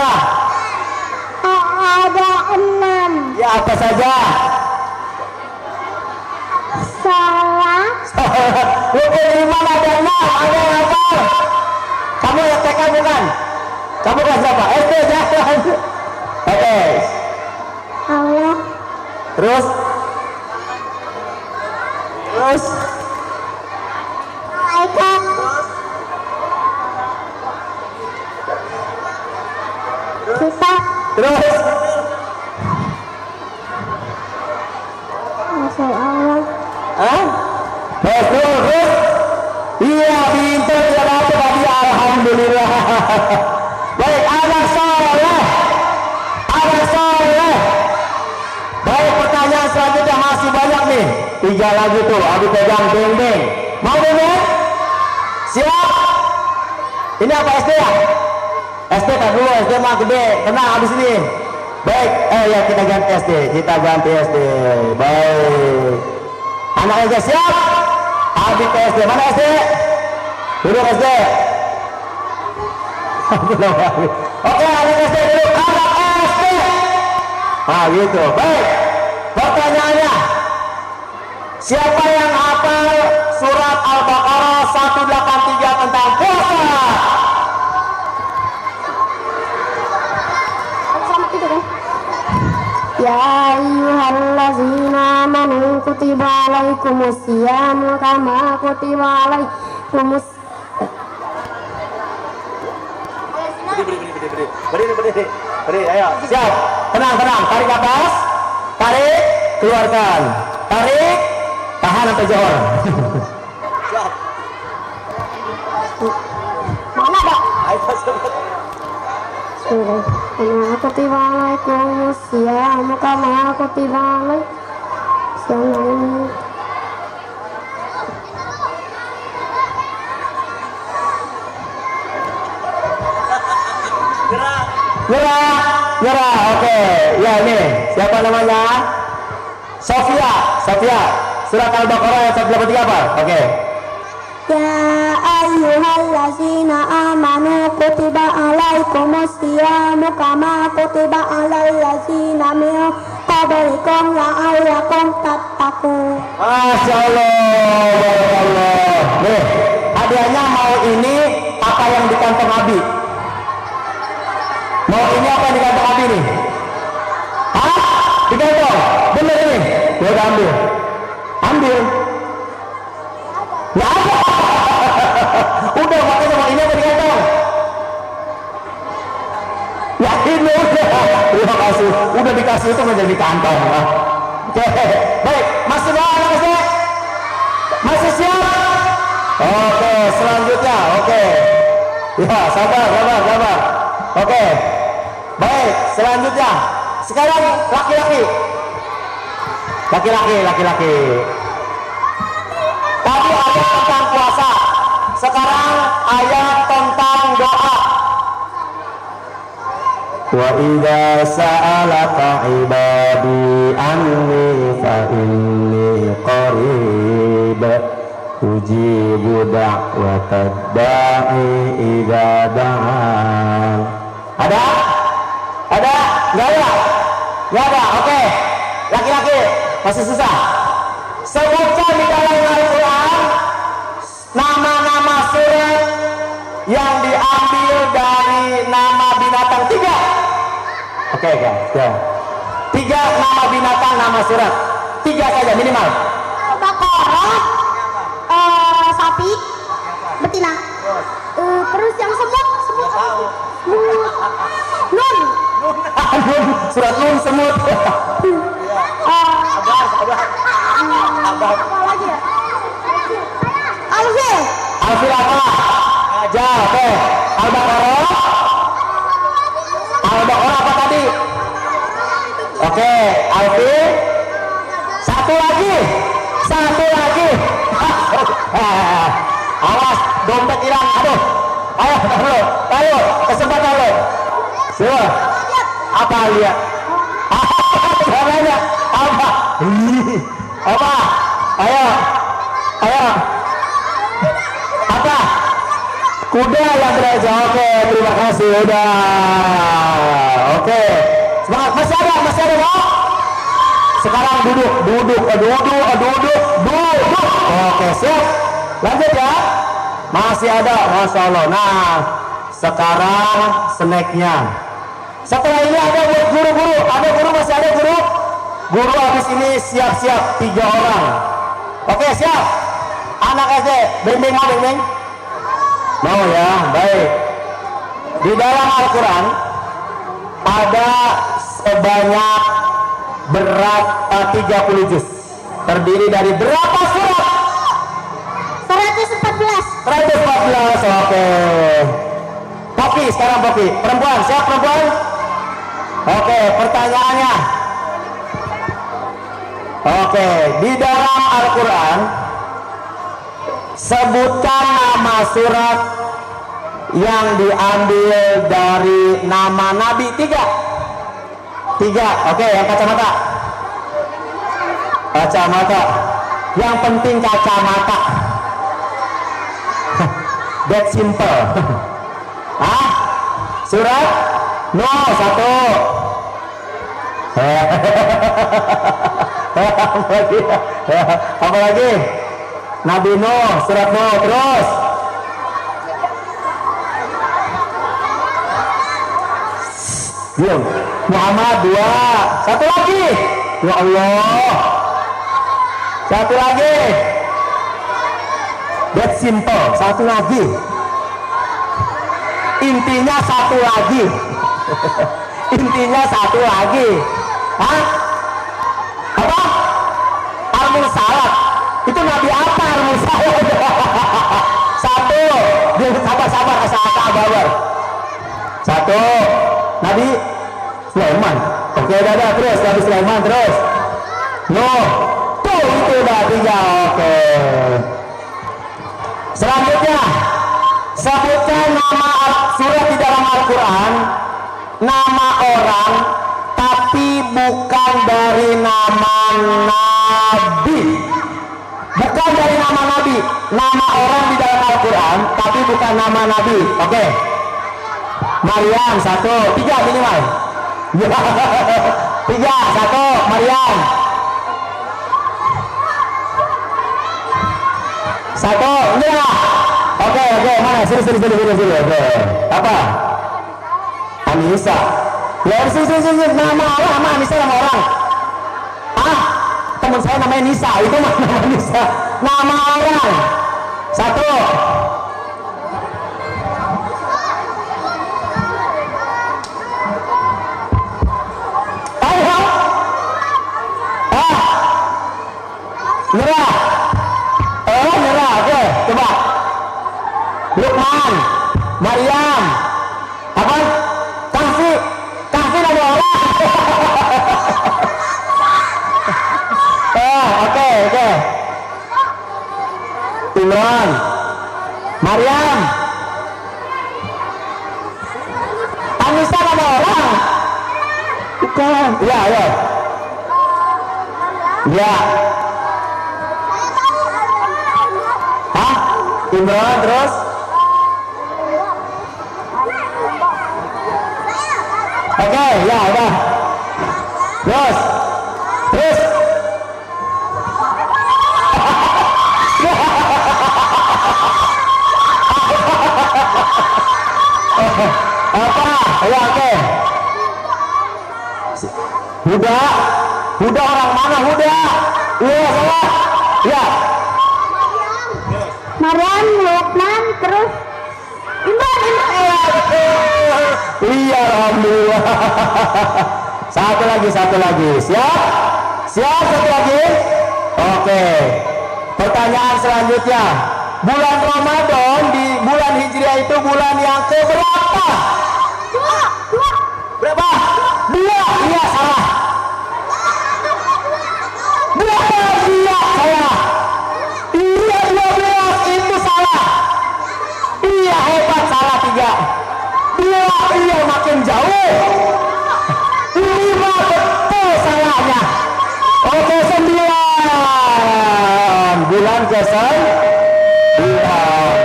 Ada 6. Ya, apa saja? Salat. Rukun iman ada 6. Ada yang hafal? Kamu yang TK bukan? Kamu kelas berapa? SD jangan. Oke. Allah. Terus? Malaikat. Kitab. Terus? Hah? Terus? Iya, pintar tidak dapat tadi. Alhamdulillah. Baik, anak soleh. Baik, pertanyaan selanjutnya masih banyak nih. 3 lagi tuh, Abi pegang beng-beng. Mau beng-beng? Siap? Ini apa SD ya? SD tak dulu, SD mah gede. Tenang, habis ini. Baik, ya kita ganti SD. Baik. Anak SD siap? Abi ke SD. Mana SD? Duduk SD. Oke, anak SD dulu. Anak SD. Nah gitu. Baik. Pertanyaannya, siapa yang hafal surat Al-Baqarah 183 tentang puasa? Ya ayyuhallazina amanu kutiba alaikumusyamu kama kutiba alaikumus. Beri, ayo, siap. Tenang, tarik ke atas. Tarik, keluarkan. Tarik, tahan sampai johor. Siap. Mana Pak? Ayo, Surah kama kutiba alaikumusyamu kama kutiba alaikumusyamu. Nyerah. Oke. Ya ini, siapa namanya? Sofia. Surat Al-Baqarah ayat 183 apa? Oke. Ya ayyuhallazina amanu kutiba alaikumusyamu kama kutiba alal ladzina min qablikum la'allakum tattaqun. Masya Allah, barakallah. Nih, hadiahnya mau ini apa yang di kantong Abi? Mau ini apa yang di kantong Abi nih? Hah? Di kantong? Bener ini? Ya udah ambil. Ya apa? Udah, makanya mau ini apa di kantong? Ya ini udah. Terima kasih. Udah dikasih itu menjadi kantong. Oke, baik. Masih mau anak SD? Masih siap? Oke, selanjutnya. Oke. Ya, sabar. Oke. Baik, selanjutnya. Sekarang laki-laki. Tadi ayat tentang puasa. Sekarang ayat tentang doa. Wa idza sa'alaka ibadi anni fa inni qarib ujibu da'watad da'i idza da'an. Ada? Enggak ada. Oke. Laki-laki masih susah. Sebutkan di dalam Al-Quran nama-nama surat yang diambil dari nama binatang 3. Oke, guys. 3 nama binatang, nama surat. 3 saja minimal. Baqarah, sapi, betina. Terus yang semut. Nun. Surat Nun, semut. Apa lagi ya? Alfil apa? Aja, oke. Al-Baqarah apa tadi? Oke, Alfil. Satu lagi. Awas, dompet hilang. Aduh. Ayo, kesempatan lo. Semua. Apa lihat? Caranya apa? Apa? Ayo. Apa? Kuda yang terakhir. Oke, terima kasih. Udah. Oke. Semangat. Masih ada mau? Sekarang duduk. Oke, siap. Lanjut ya. Masih ada, Masya Allah. Nah, sekarang snacknya. Setelah ini ada buat guru-guru. Ada guru, masih ada guru? Guru habis ini siap-siap 3 orang. Oke, siap. Anak SD, beng-beng mau beng-beng? Mau ya, baik. Di dalam Al-Quran ada sebanyak berat 30 juz. Terdiri dari berapa surat? 114. Oke. Poki, sekarang Poki. Perempuan, siap perempuan? Oke, pertanyaannya. Oke, di dalam Al-Quran sebutkan nama surat yang diambil dari nama Nabi. Tiga. Oke, yang kacamata. Yang penting kacamata. That simple. Surat Nuh 1. Apa lagi? Nabi Nuh, surat Nuh. Terus Muhammad 2. Satu lagi. Ya Allah. Satu lagi. That simple. Satu lagi. Intinya satu lagi. Intinya satu lagi. Apa? Al-Mursalat. Itu Nabi apa Al-Mursalat? Satu. Dia sabar sabar. Satu. Nabi Sulaiman. Oke, udah terus Nabi Sulaiman terus. Nuh. Tuh itu udah 3. Oke. Selanjutnya sebutkan nama surat di dalam Al-Quran, nama orang tapi bukan dari nama Nabi. Bukan dari nama Nabi. Nama orang di dalam Al-Quran tapi bukan nama Nabi. Oke. Maryam 1. 3 minimal. 3. 1. Maryam 1. Iya. Oke, mana? Sini. Oke. Apa? Anissa. Ya, sini. Nama Anissa nama orang. Teman saya namanya Nisa. Itu nama Nisa. Nama orang. 1. Nyerah. Oke, coba. Lukman, Maryam, apa? Kahfi nama orang. Oke. Imran, Maryam, Anissa nama orang. Bukan. Ya. Imran terus. Oke, ya udah. Terus. Apa? Ya, oke. Huda orang mana Huda? Iya, salah. Ya. Maryam, Lukman, terus Imran. Iya, alhamdulillah. Satu lagi. Siap, satu lagi. Oke. Pertanyaan selanjutnya. Bulan Ramadan di bulan Hijriah itu bulan yang keberapa? 2. Berapa? 2. Iya, salah. Berapa? Iya, salah. Iya, 12. Itu salah. Iya, hebat. Salah 3. 2. Iya, makin jauh. 5. Betul salahnya. Oke, 9. Bulan ke-9.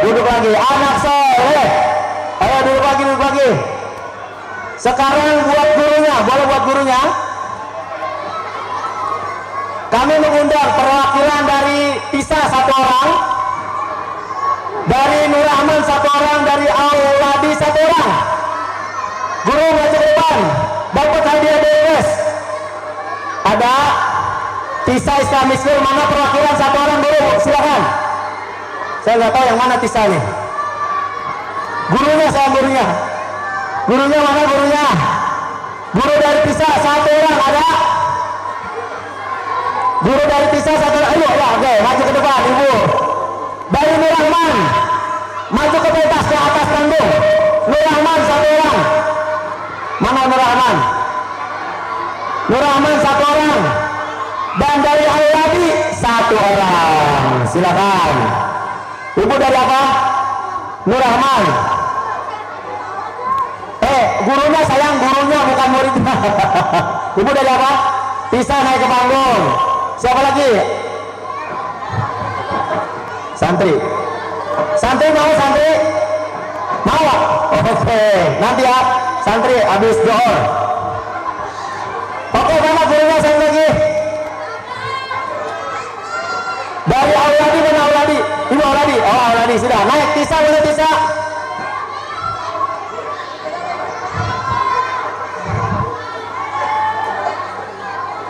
Duduk lagi. Anak soleh. Ayo duduk lagi. Sekarang buat gurunya. Boleh buat gurunya? Kami mengundang perwakilan dari Tisa 1 orang, dari Nur Rahman 1 orang, dari Auladi 1 orang. Guru maju depan, dapat hadiah BPS. Ada Tisa Islamic School, mana perwakilan 1 orang guru? Silakan. Saya nggak tahu yang mana Tisa nih. Gurunya gurunya. Gurunya mana gurunya? Guru dari Tisa 1 orang ada? Guru dari Tisa 1 orang. Ayo, ya, oke, maju ke depan, Ibu. Dari Nur Rahman satu orang. Silakan. Ibu dari apa? Nur Rahman. Gurunya sayang, gurunya bukan muridnya. Ibu dari apa? Bisa naik ke panggung. Siapa lagi? Santri. Santri mau santri? Mau? Oke. Nanti ya santri habis doa. Oke, mana gurunya saya lagi? Dari Auladi, mana Auladi? Ibu Auladi. Oh, Auladi sudah. Naik Tisa, boleh Tisa?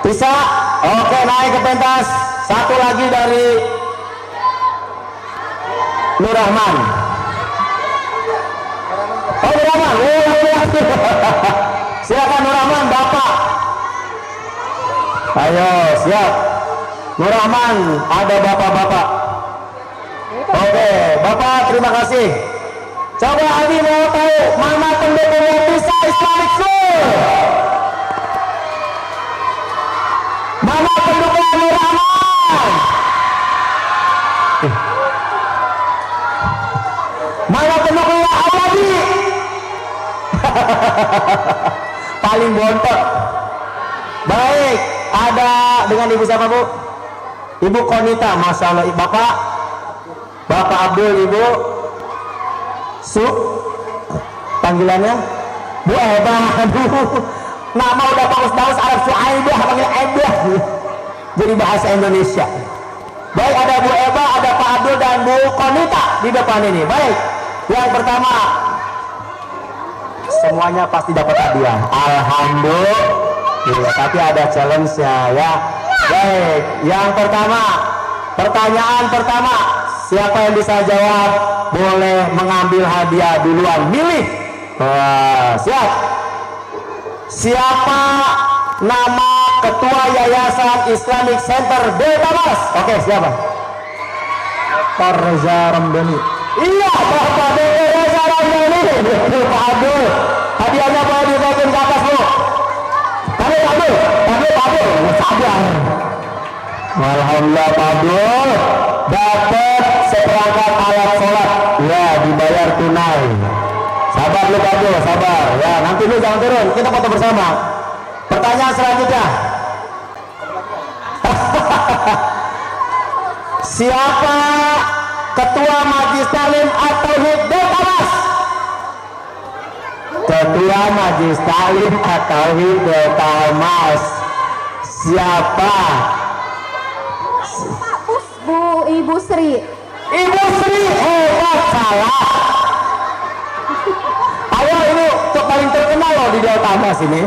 Bisa? Oke, naik ke pentas. Satu lagi dari Nur Rahman. Oh, Nur Rahman. Silakan Nur Rahman, Bapak. Ayo, siap. Nur Rahman, ada bapak-bapak. Oke, Bapak terima kasih. Coba Adi mau tahu mana pendukungnya Tisa Islamic School? Mana pendukung Nur Rahman? Mana pendukungnya Auladi? Paling bontot. Baik, ada dengan ibu siapa bu? Ibu Konita, masya Allah. Bapak Abdul, ibu Su, panggilannya Bu Eba. Aduh, nama udah bagus-bagus, Arab Suaidah, panggil Eba jadi bahasa Indonesia. Baik, ada Bu Eba, ada Pak Abdul dan Bu Konita di depan ini. Baik, yang pertama semuanya pasti dapat hadiah, alhamdulillah. Tapi ada challenge-nya ya. Baik, yang pertama, pertanyaan pertama, siapa yang bisa jawab boleh mengambil hadiah duluan. Milih. Wah, siap. Siapa nama Ketua Yayasan Islamic Center Deltamas? Oke, siapa? Pak Reza Ramdhani. Iya, Bapak Reza Ramdhani. Pak Abdul, hadiahnya boleh dibagiin ke atas bu. Pak Abdul, sabar. Alhamdulillah Pak Abdul dapat seperangkat alat sholat, ya dibayar tunai. Sabar lu Pak Abdul, sabar ya, nanti lu jangan turun, kita foto bersama. Pertanyaan selanjutnya. Siapa Ketua Majelis Taklim At-Tauhid Deltamas? Ketua Majelis Taklim At-Tauhid Deltamas siapa? Ibu Sri. Ibu Sri, hebat. Salah. Ayo, ini untuk paling terkenal loh di Deltamas ini.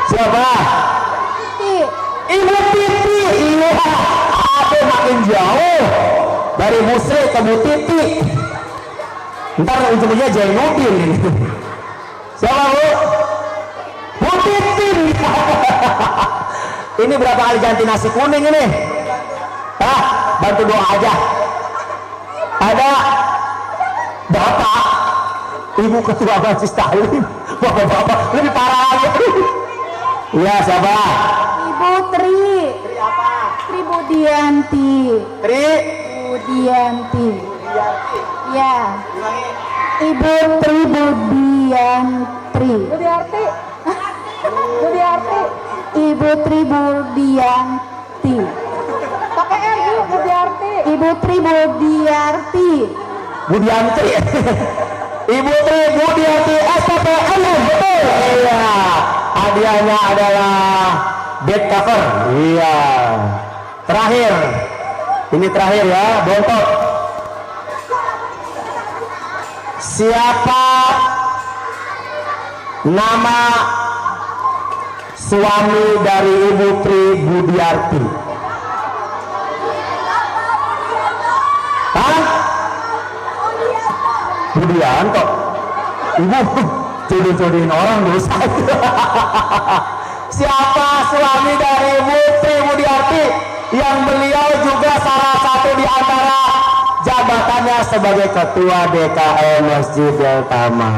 Siapa? Ibu Titi. Iya, aku makin jauh dari Bu Sri ke Bu Titi. Ntar ujung-ujungnya Jainuddin ini. Siapa bu? Bu Titi. Ini berapa kali ganti nasi kuning ini? Bantu doa aja. Ada Bapak Ibu Ketua Majelis Taklim. Bapak-bapak lebih parah lagi. Iya, siapa? Ibu Tri. Tri apa? Tri Budianti. Tri Budianti. Ya. Ulangi. Ibu Tri Budianti. Budiarti. Budiarti. Ibu Tri Budianti. Pakai R Bu, Budiarti. Ibu Tri Budiarti. Budianti. Ibu Tri Budianti SPPN. Betul. Iya. Hadiahnya adalah bed cover. Iya. Terakhir. Ini terakhir ya, bontot. Siapa nama suami dari Ibu Tri Budiarti? Hah? Budianto. Ibu jodoh-jodohin orang dosa. Siapa suami dari Ibu Tri Budiarti yang beliau juga salah satu di antara jabatannya sebagai Ketua DKM Masjid Deltamas?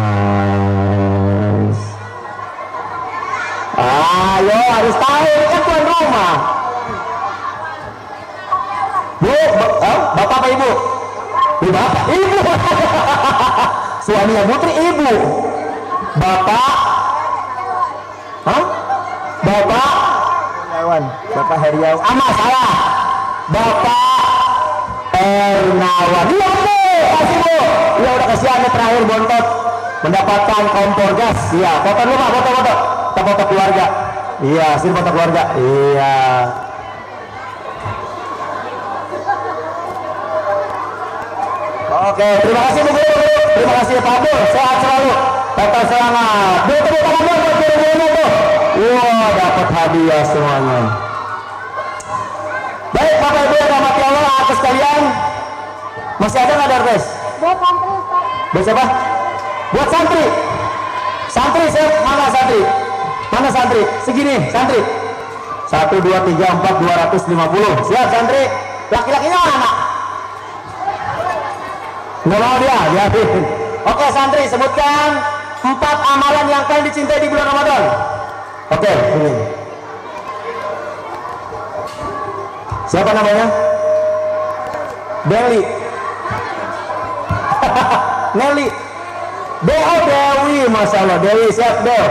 Ayo harus tahu, ini kan tuan rumah. Bu, bapak apa ibu? Bu, bapak, ibu. Suaminya Putri ibu. Bapak, Bapak Heriawan. Bapak Heriawan. Salah. Bapak Ernawan. Iya bu, kasih bu. Ya udah kasih anda terakhir bontot mendapatkan kompor gas. Iya, foto dulu pak, foto. Kita foto keluarga. Iya, sini foto keluarga. Iya. Oke, terima kasih Bu Guru. Terima kasih Pak Abdul. Sehat selalu. Tetap semangat. Bu, tepuk tangan buat guru-gurunya tuh. Wah, dapat hadiah semuanya. Baik, Bapak Ibu yang rahmati Allah, atas kalian. Masih ada nggak Dartes? Buat santri Ustaz. Buat siapa? Buat santri. Santri, mana santri? Mana santri? Segini, santri. 1, 2, 3, 4, 250. Siap santri. Laki-lakinya mana? Nggak mau dia. Oke santri, sebutkan 4 amalan yang paling dicintai di bulan Ramadan. Oke, ini. Siapa namanya? Deli. Nelly. Dewi, Masya Allah. Dewi, siap Dew.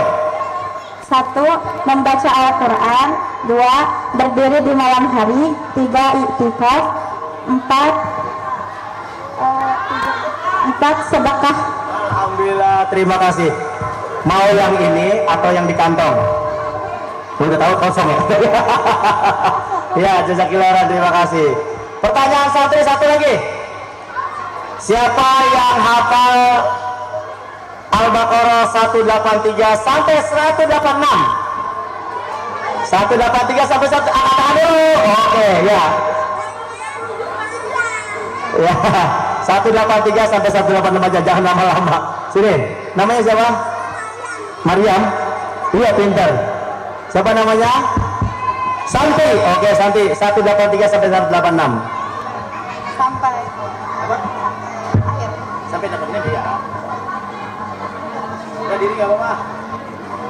1. Membaca Al-Quran. 2. Berdiri di malam hari. 3. Iktikaf. 4. Sedekah. Alhamdulillah, terima kasih. Mau yang ini atau yang di kantong? Udah tahu kosong ya? Ya, jazakillah, terima kasih. Pertanyaan santri satu lagi. Siapa yang hafal Al-Baqarah 183 sampai 186? 183 sampai 1, angkat tangan dulu. Oke, ya. Ya, 183 sampai 186 aja, jangan lama-lama. Sini, namanya siapa? Maryam. Iya, pintar. Siapa namanya? Santi. Oke, Santi. 183 sampai 186. Sampai. Apa? Sampai dapatnya dia. Udah diri enggak apa-apa.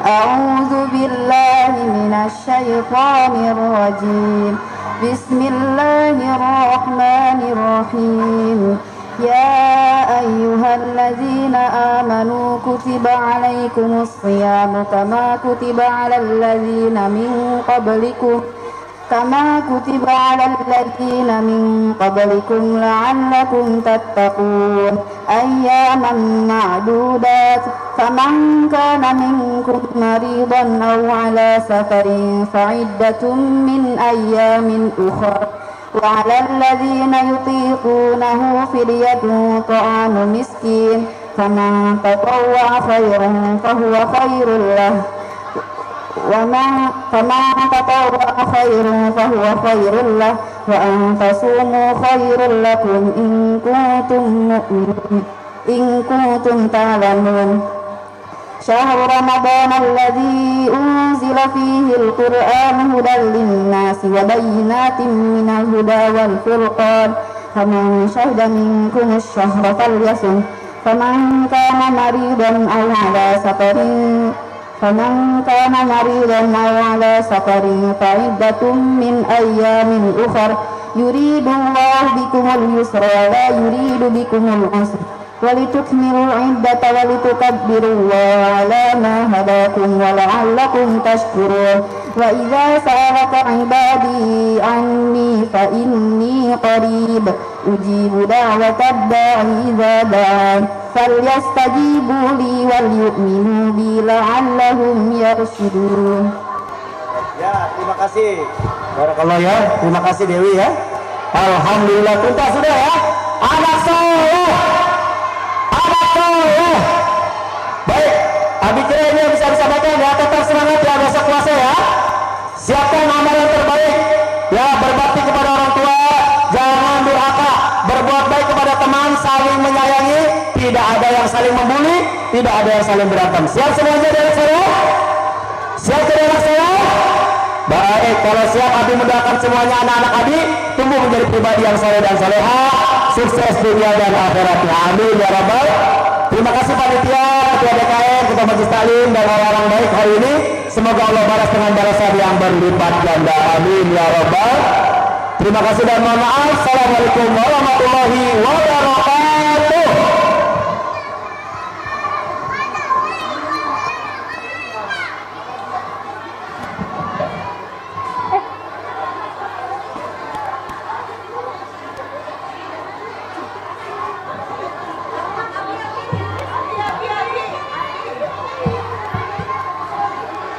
A'udzu billahi minasyaitonir rajim. Bismillahirrahmanirrahim. Ya ayyuhalladzina amanu kutiba alaikumus shiyamu kama kutiba alal ladzina min qablikum la'allakum tattaqun ayyaman ma'dudat faman kana minkum maridan aw ala safarin fa'iddatun min ayyamin ukhra وعلى الذين يطيقونه فدية طعام مسكين فمن تطوع خيرا فهو خير له فمن تطوع خيرا فهو خير له وأن تصوموا خير لكم إن كنتم تعلمون شهر رمضان الذي أنزل فيه القرآن هدى للناس وبينات من الهدى والفرقان فمن شهد منكم الشهر فليصم فمن كان مريضا أو على سفر فعدة من أيام أخر يريد الله بكم اليسر ولا يريد بكم العسر ولتكملوا العدة ولتكبروا الله على ما هداكم ولعلكم تشكرون وإذا سألك عبادي عني فإني قريب أجيب دعوة الداعي إذا دعان فليستجيبوا لي وليؤمنوا بي لعلهم يرشدون. Ya, terima kasih. Barakallah ya, terima kasih Dewi ya. Alhamdulillah tuntas sudah ya. Anak soleh. Baik, Abi kira ini yang bisa disampaikan ya, tetap semangat ya besok puasa ya. Siapkan amalan terbaik ya, berbakti kepada orang tua, jangan durhaka, berbuat baik kepada teman, saling menyayangi, tidak ada yang saling membuli, tidak ada yang saling berantem. Siap semuanya dari saya? Siap dari anak saya? Baik, kalau siap Abi mendoakan semuanya anak-anak Abi tumbuh menjadi pribadi yang saleh dan salehah, sukses dunia dan akhiratnya. Amin ya rabbal. Terima kasih panitia, ketua DKM, ketua majelis taklim dan orang-orang baik hari ini. Semoga Allah balas dengan balasan yang berlipat ganda. Amin ya rabbal. Terima kasih dan mohon maaf. Assalamualaikum warahmatullahi wabarakatuh.